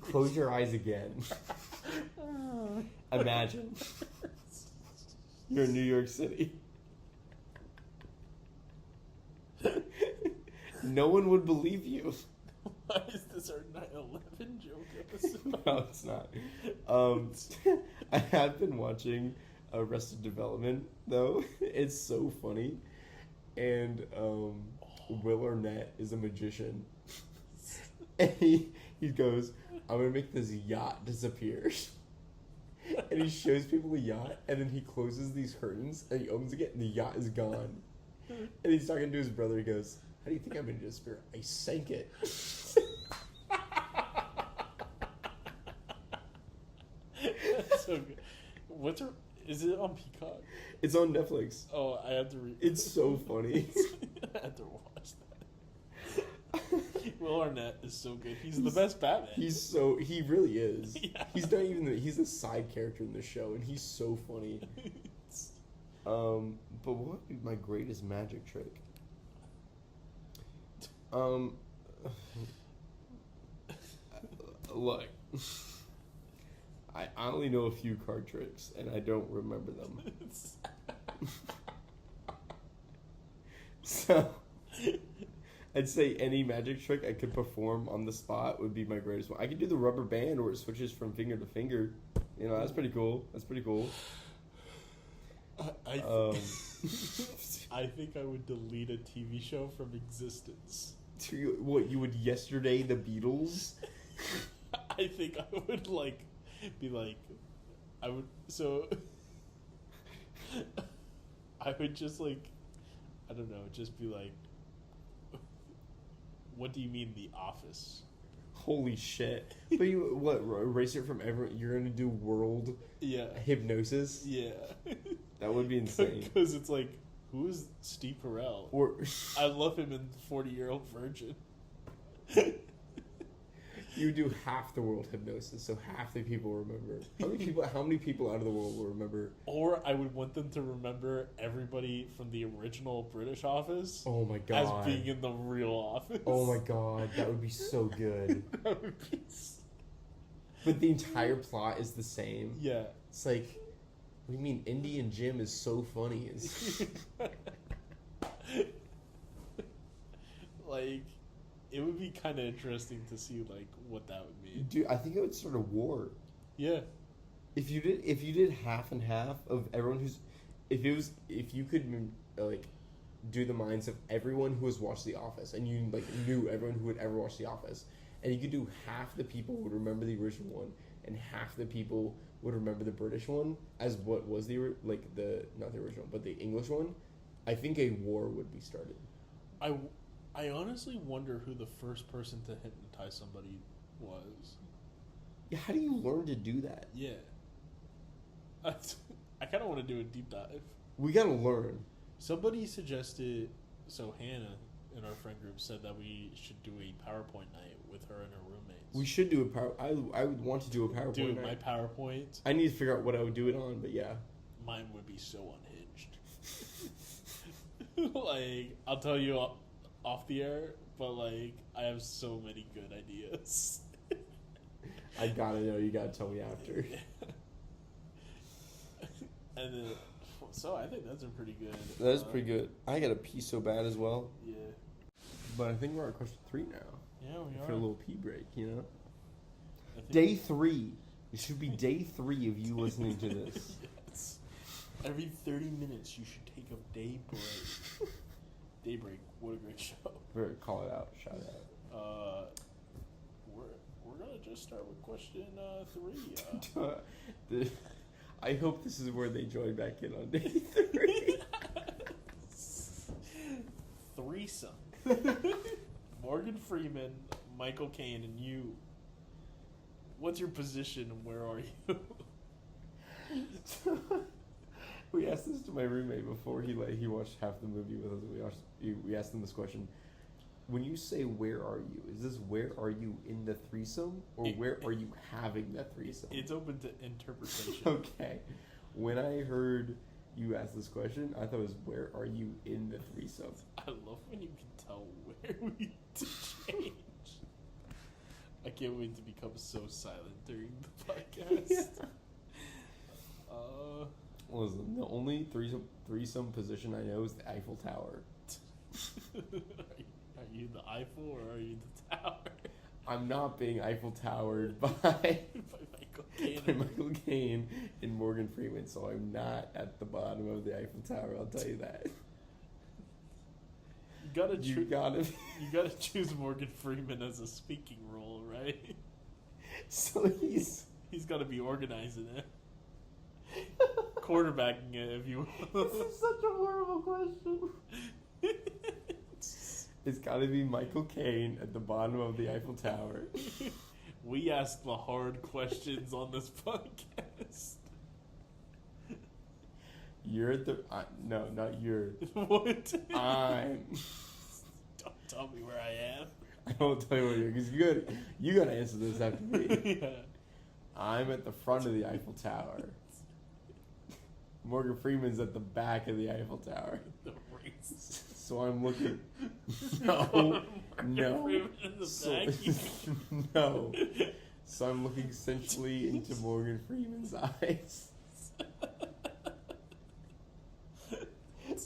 Close your eyes again. Imagine you're in New York City. No one would believe you. Why is this our 9/11 joke episode? No, it's not. I have been watching Arrested Development, though. It's so funny. And Will Arnett is a magician. And he goes, I'm going to make this yacht disappear. And he shows people the yacht, and then he closes these curtains, and he opens again, and the yacht is gone. And he's talking to his brother, he goes, how do you think I'm going to disappear? I sank it. That's so good. Is it on Peacock? It's on Netflix. Oh, I have to read. It's so funny. I have to watch that. Will Arnett is so good. He's the best Batman. He really is. Yeah. He's a side character in the show, and he's so funny. But what would be my greatest magic trick? Look, I only know a few card tricks, and I don't remember them. So, I'd say any magic trick I could perform on the spot would be my greatest one. I could do the rubber band where it switches from finger to finger. You know, that's pretty cool. I think I would delete a TV show from existence. What, you would yesterday the Beatles? I think I would be like, I would so. I would just I don't know, just be like, what do you mean The Office? Holy shit! But you erase it from everyone? You're gonna do world hypnosis? Yeah, that would be insane. Because it's like, who is Steve Carell? Or I love him in 40-Year-Old Virgin. You would do half the world hypnosis, so half the people remember. How many people out of the world will remember? Or I would want them to remember everybody from the original British Office. Oh my god! As being in the real Office. Oh my god, that would be so good. That would be. But the entire plot is the same. Yeah. It's like, what do you mean? Indy and Jim is so funny. It would be kind of interesting to see what that would mean. Dude, I think it would start a war. Yeah. If you did half and half of everyone if you could do the minds of everyone who has watched The Office, and you knew everyone who had ever watched The Office, and you could do half the people would remember the original one, and half the people would remember the British one as what was not the original, but the English one, I think a war would be started. I honestly wonder who the first person to hypnotize somebody was. Yeah, how do you learn to do that? Yeah. I kind of want to do a deep dive. We gotta learn. Somebody suggested, so Hannah in our friend group said that we should do a PowerPoint night with her and her roommates. We should do I would want to do a PowerPoint Dude, night. my PowerPoint. I need to figure out what I would do it on, but yeah. Mine would be so unhinged. I'll tell you off the air, but I have so many good ideas. I gotta know. You gotta tell me after. And then, so I think that's a pretty good. That is pretty good. I gotta pee so bad as well. Yeah. But I think we're on question 3 now. Yeah, we are. For a little pee break, Day 3. It should be day 3 of you listening to this. Yes. Every 30 minutes, you should take a day break. Daybreak, what a great show. Call it out, shout it out. We're gonna just start with question 3. I hope this is where they join back in on day 3. Threesome. Morgan Freeman, Michael Caine, and you. What's your position and where are you? We asked this to my roommate before he watched half the movie with us. We asked him this question. When you say where are you, is this where are you in the threesome, or where are you having that threesome? It's open to interpretation. Okay. When I heard you ask this question, I thought it was where are you in the threesome? I love when you can tell where we need to change. I can't wait to become so silent during the podcast. Yeah. Listen, the only threesome position I know is the Eiffel Tower. Are you the Eiffel or are you the tower? I'm not being Eiffel Towered by Michael Caine and Morgan Freeman, so I'm not at the bottom of the Eiffel Tower. I'll tell you that. You gotta choose Morgan Freeman as a speaking role, right? So he's got to be organizing it. Quarterbacking it, if you will. This is such a horrible question. It's got to be Michael Caine at the bottom of the Eiffel Tower. We ask the hard questions on this podcast. You're at the... no, not you're. What? I'm... Don't tell me where I am. I won't tell you where you're... Because you got to answer this after me. Yeah. I'm at the front of the Eiffel Tower. Morgan Freeman's at the back of the Eiffel Tower. The racist. So I'm looking... No. No. So I'm looking centrally into Morgan Freeman's eyes.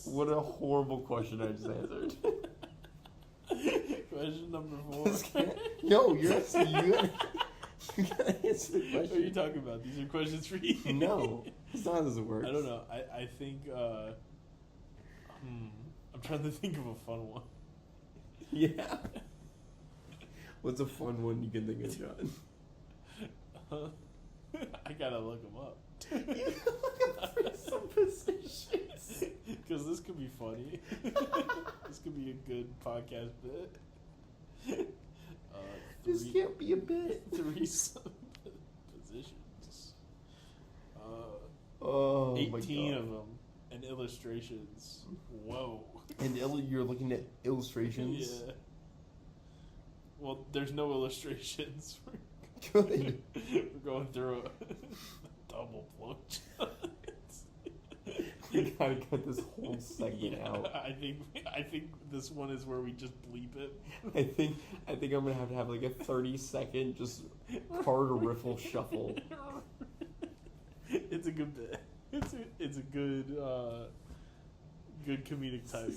What a horrible question I just answered. Question number 4. No, you gotta answer the question. What are you talking about? These are questions for you. No, that's not how this works. I don't know. I think I'm trying to think of a fun one. Yeah. What's a fun one you can think of, John? I gotta look them up. You look up for some positions. Because this could be funny. This could be a good podcast bit. This can't be a bit. 3 positions. Oh, 18 my God. of them. And illustrations. Whoa. And you're looking at illustrations? Yeah. Well, there's no illustrations. Good. We're going through a double blow. We gotta cut this whole segment out. I think this one is where we just bleep it. I think I'm gonna have like a 30-second just card riffle shuffle. It's a good bit. It's a good good comedic timing.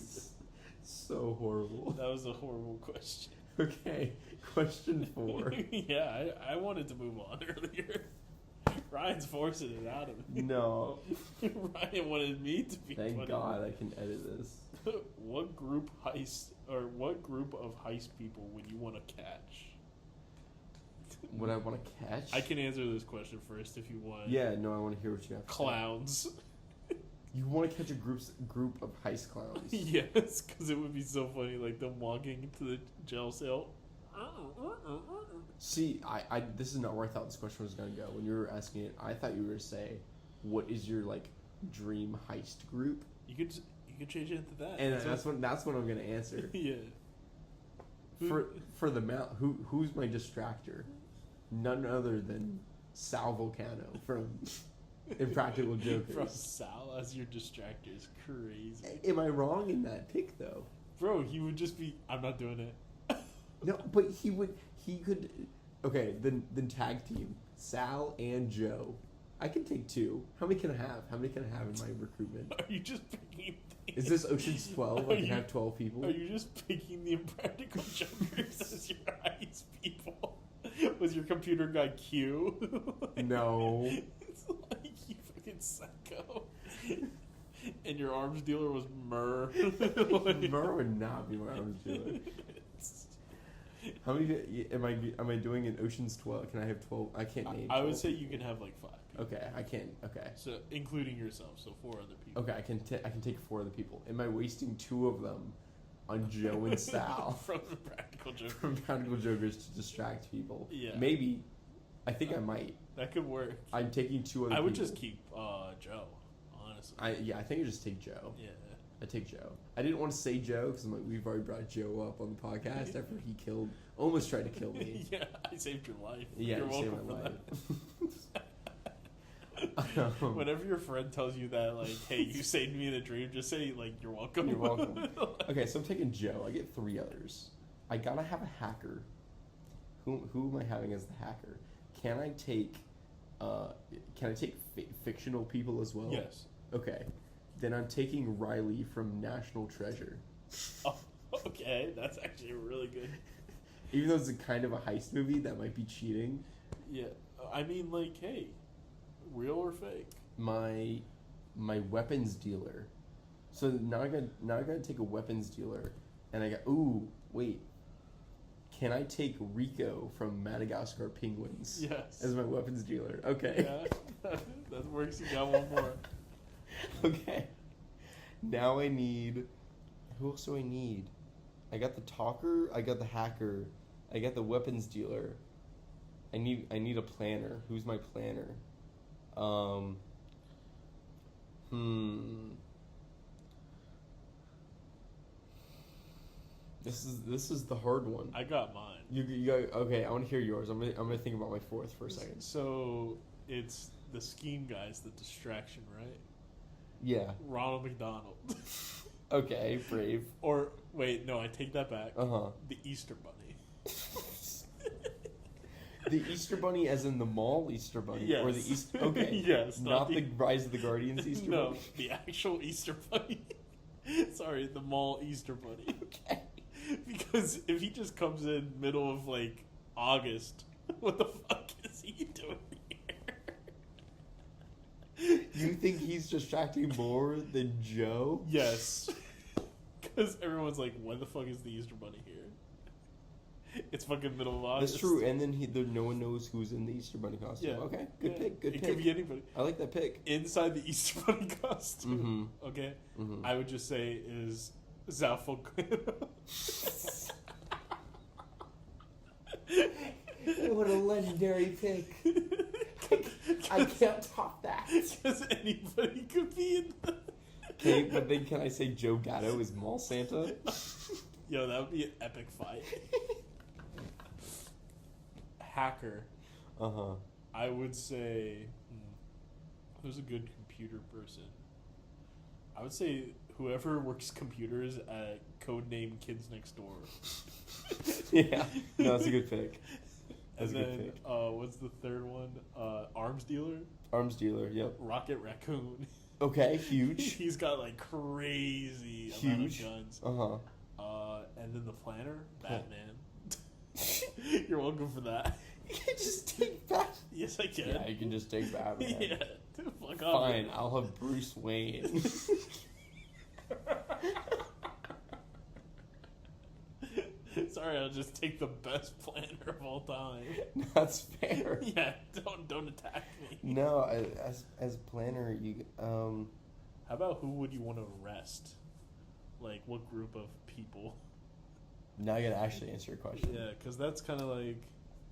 So horrible. That was a horrible question. Okay, question 4. Yeah, I wanted to move on earlier. Ryan's forcing it out of me. No. Ryan wanted me to be. Thank God I can edit this. What group of heist people would you want to catch? What I want to catch? I can answer this question first if you want. Yeah, no, I want to hear what you have to say. Clowns. You want to catch a group of heist clowns? Yes, because it would be so funny, like them walking into the jail cell. See, I this is not where I thought this question was gonna go. When you were asking it, I thought you were gonna say, "What is your like dream heist group?" You could change it into that. And that's what I'm gonna answer. Yeah. For the mount, who's my distractor? None other than Sal Volcano from Impractical Jokers. From Sal as your distractor is crazy. Am I wrong in that pick though? Bro, he would just be, I'm not doing it. No, but he could. Okay, then tag team Sal and Joe. I can take 2. How many can I have? How many can I have in my recruitment? Are you just picking things? Is this Ocean's 12? I can have 12 people. Are you just picking the Impractical Jokers as your heist people? Was your computer guy Q? No. It's like you fucking psycho. And your arms dealer was Murr. Murr would not be my arms dealer. How many am I doing in Ocean's 12? Can I have 12? I can't name. I would say you can have like 5 people. Okay, I can. Okay. So including yourself, so 4 other people. Okay, I can take 4 other people. Am I wasting 2 of them on Joe and Sal from the Practical Jokers? from Practical Jokers to distract people? Yeah. Maybe. I think I might. That could work. I'm taking 2 other people. I would just keep Joe, honestly. I think I just take Joe. Yeah. I take Joe. I didn't want to say Joe because we've already brought Joe up on the podcast after he almost tried to kill me. Yeah, I saved your life. Yeah, You're you saved welcome my for life. that. Whenever your friend tells you that, like, hey, you saved me in a dream, just say, like, you're welcome. You're welcome. Okay, so I'm taking Joe. I get 3 others. I gotta have a hacker. Who am I having as the hacker? Can I take fictional people as well? Yes. Okay. Then I'm taking Riley from National Treasure. Oh, okay, that's actually really good. Even though it's a kind of a heist movie, that might be cheating. Yeah, I mean, like, hey, real or fake? My weapons dealer. So now I gotta take a weapons dealer, and I got wait. Can I take Rico from Madagascar Penguins? Yes. As my weapons dealer. Okay. Yeah, that works. You got one more. Okay. Now I need. Who else do I need? I got the talker. I got the hacker. I got the weapons dealer. I need a planner. Who's my planner? This is the hard one. I got mine. You got, okay. I want to hear yours. I'm gonna think about my 4th for a second. So it's the scheme guys, the distraction, right? Yeah. Ronald McDonald. Okay, brave. Or wait, no, I take that back. The Easter Bunny. The Easter Bunny, as in the mall Easter Bunny, yes. or the Easter? Okay, yes, not the Rise of the Guardians Easter no, Bunny. The actual Easter Bunny. Sorry, the mall Easter Bunny. Okay. Because if he just comes in middle of like August, what the fuck is he doing here? You think he's distracting more than Joe? Yes. Because everyone's like, when the fuck is the Easter Bunny here? It's fucking middle of August. That's true. And then no one knows who's in the Easter Bunny costume. Yeah. Okay, good pick. Good It pick. could be anybody. I like that pick. Inside the Easter Bunny costume, okay? Mm-hmm. I would just say is Zalfo. What a legendary pick. I can't top that. Because anybody could be in the... Okay, but then can I say Joe Gatto is Mall Santa? Yo, that would be an epic fight. Hacker. Uh-huh. I would say... who's a good computer person? I would say whoever works computers at Codename Kids Next Door. Yeah. No, that's a good pick. That's a good pick. What's the third one? Arms dealer? Arms dealer, yep. Rocket Raccoon. Okay, huge. He's got like crazy amount of guns. Uh-huh. And then the planner, Batman. You're welcome for that. You can just take Batman. Yes, I can. Yeah, you can just take Batman. Yeah. Fuck off. Fine, I'll have Bruce Wayne. Sorry, I'll just take the best planner of all time. That's fair. Yeah, don't attack me. No, as planner, you How about who would you want to arrest? Like, what group of people? now I gotta actually answer your question. Yeah, because that's kind of like...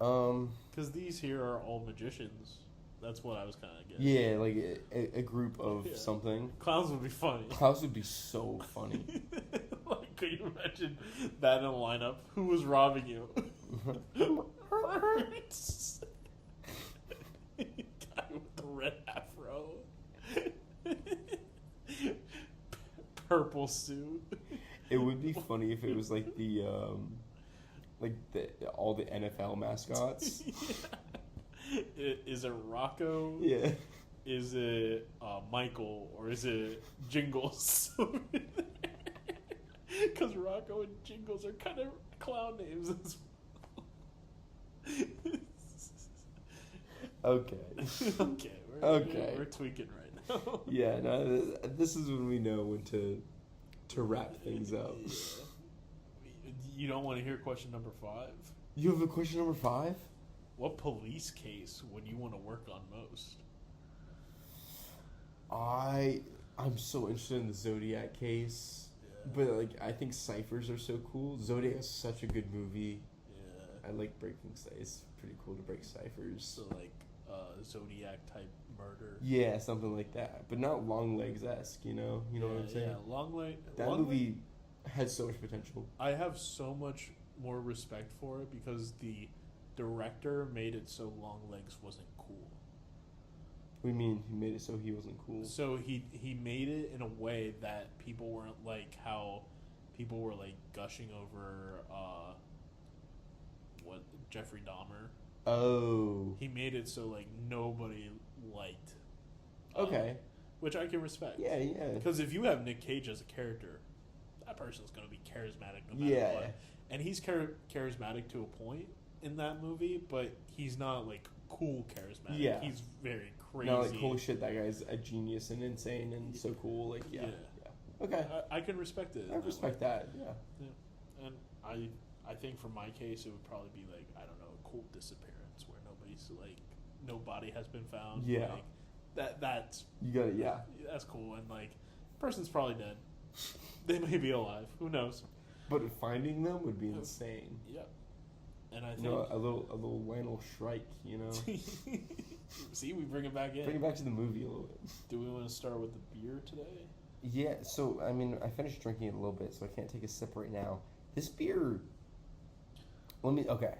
Um. Because these here are all magicians. That's what I was kind of getting. Yeah, like a group of something. Clowns would be funny. Clowns would be so funny. Like, could you imagine that in a lineup? Who was robbing you? Guy with the red afro. Purple suit. It would be funny if it was like the all the NFL mascots. Is it Rocco? Yeah. Is it Michael? Or is it Jingles? Because Rocco and Jingles are kind of clown names as well. Okay. Okay. We're tweaking right now. Yeah, no, this is when we know when to wrap things up. Yeah. You don't want to hear question number 5? You have a question number 5? What police case would you want to work on most? I'm so interested in the Zodiac case. Yeah. But like I think ciphers are so cool. Zodiac is such a good movie. Yeah. I like breaking ciphers. It's pretty cool to break ciphers. So like Zodiac type murder. Yeah, something like that. But not Longlegs-esque, you know? You know what I'm saying? Yeah, That movie had so much potential. I have so much more respect for it because the director made it so Longlegs wasn't cool. What do you mean he made it so he wasn't cool? So he made it in a way that people weren't like how people were like gushing over Jeffrey Dahmer. Oh. He made it so like nobody liked. Okay. Which I can respect. Yeah. Because if you have Nick Cage as a character, that person's going to be charismatic no matter what. And he's charismatic to a point in that movie, but he's not like cool charismatic. Yeah. He's very crazy. No, like holy shit, that guy's a genius and insane and so cool. Like yeah. Okay. I can respect it. I respect that. Yeah. And I think for my case it would probably be like I don't know, a cool disappearance where no body has been found. Yeah. Like, that's you got it. Yeah. That's cool, and like person's probably dead. They may be alive. Who knows? But finding them would be insane. Yeah. And I think a little Lionel Shrike, you know. See, we bring it back in. Bring it back to the movie a little bit. Do we want to start with the beer today? Yeah. So I mean, I finished drinking it a little bit, so I can't take a sip right now. This beer. Okay.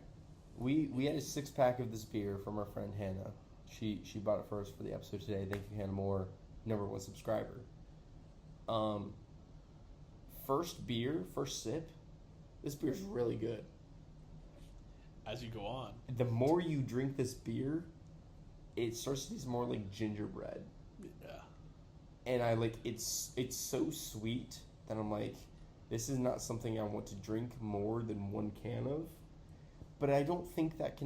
We had a 6-pack of this beer from our friend Hannah. She bought it for us for the episode today. Thank you, Hannah Moore, #1 subscriber. First sip. This beer's really good. As you go on, the more you drink this beer, it starts to taste more like gingerbread. Yeah. And I like it's so sweet that I'm like, this is not something I want to drink more than 1 can of. But I don't think that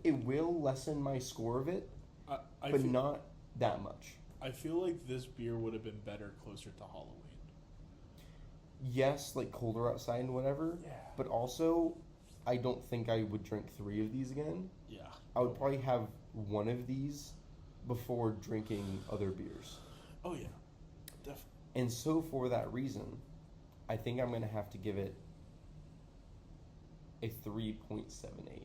it will lessen my score of it, but not that much. I feel like this beer would have been better closer to Halloween. yes, like colder outside and whatever. Yeah. But also, I don't think I would drink 3 of these again. Yeah. I would probably have 1 of these before drinking other beers. Oh yeah, definitely. And so for that reason, I think I'm gonna have to give it a 3.78. 3.78.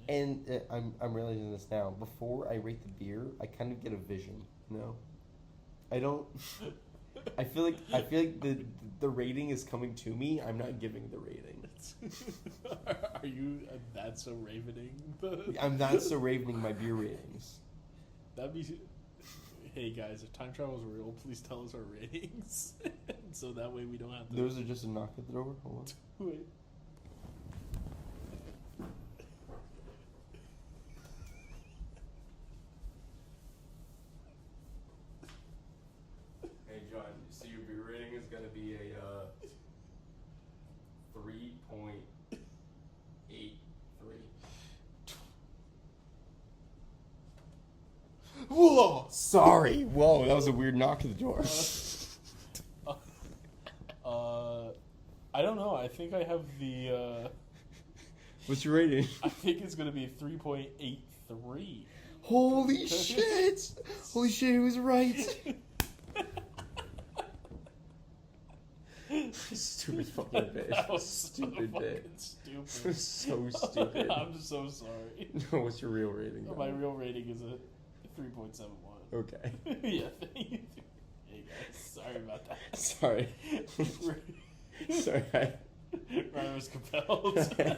And I'm realizing this now. Before I rate the beer, I kind of get a vision. You know, I don't. I feel like the rating is coming to me. I'm not giving the rating. Are you that so ravening? I'm not so ravening my beer ratings. That'd be. Hey guys, if time travel is real, please tell us our ratings, so that way we don't have to. Those are just a knock at the door. Hold on. Wait. Hey John, so your beer rating is gonna be a 3.83. Whoa! Sorry. Whoa, that was a weird knock at the door. I don't know. I think I have the. What's your rating? I think it's gonna be 3.83. Holy shit! Holy shit, he was right. Stupid fucking bitch. That was Stupid so bit. Stupid. So stupid. I'm so sorry. No, what's your real rating? My real rating is a 3.71. Okay. Yeah, thank you. Hey guys, sorry about that. Sorry. Sorry. Ryan was compelled. I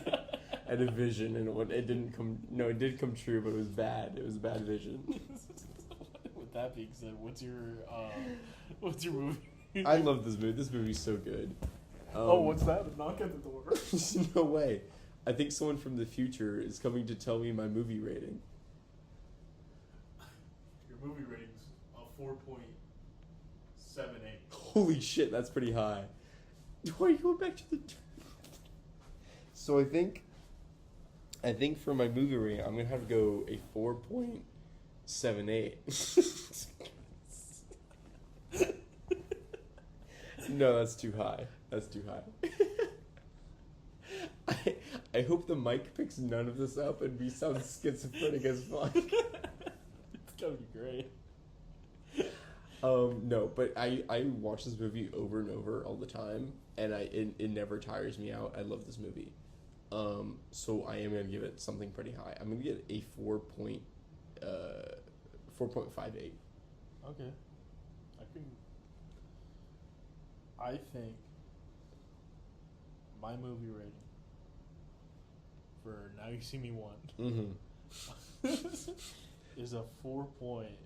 had a vision and it didn't come. No, it did come true, but it was bad. It was a bad vision. With that being said, what's your movie? I love this movie. This movie's so good. What's that? A knock at the door. No way. I think someone from the future is coming to tell me my movie rating. Your movie rating's a 4.78. Holy shit, that's pretty high. Why are you going back to the... So I think for my movie rating, I'm going to have to go a 4.78. No, that's too high. That's too high. I hope the mic picks none of this up and we sound schizophrenic as fuck. It's gonna be great. No, but I watch this movie over and over all the time, and it never tires me out. I love this movie. So I am gonna give it something pretty high. I'm gonna get a 4.58. Okay. I think my movie rating for Now You See Me 1 is a 4 point.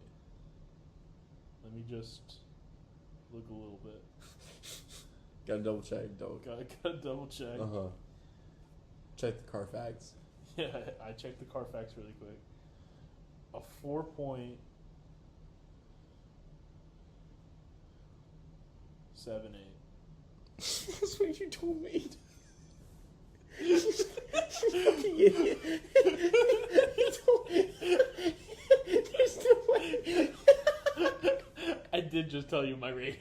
Let me just look a little bit. Gotta double check. Gotta double check. Check the Carfax. Yeah, I checked the Carfax really quick. A 4.78. That's what you told me. You fucking idiot. You told me. There's no way. I did just tell you my rating.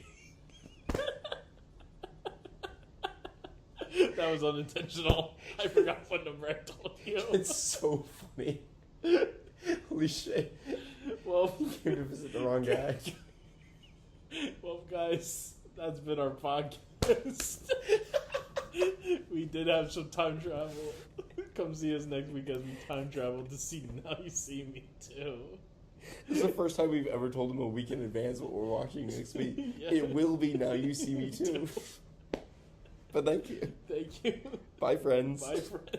That was unintentional. I forgot what number I told you. It's so funny. Holy shit. Well, You came to visit the wrong guy. Well, guys, that's been our podcast. We did have some time travel. Come see us next week as we time travel to see Now You See Me Too. This is the first time we've ever told them a week in advance what we're watching next week. Yeah. It will be Now You See Me Too. But thank you. Thank you. Bye, friends. Bye, friends.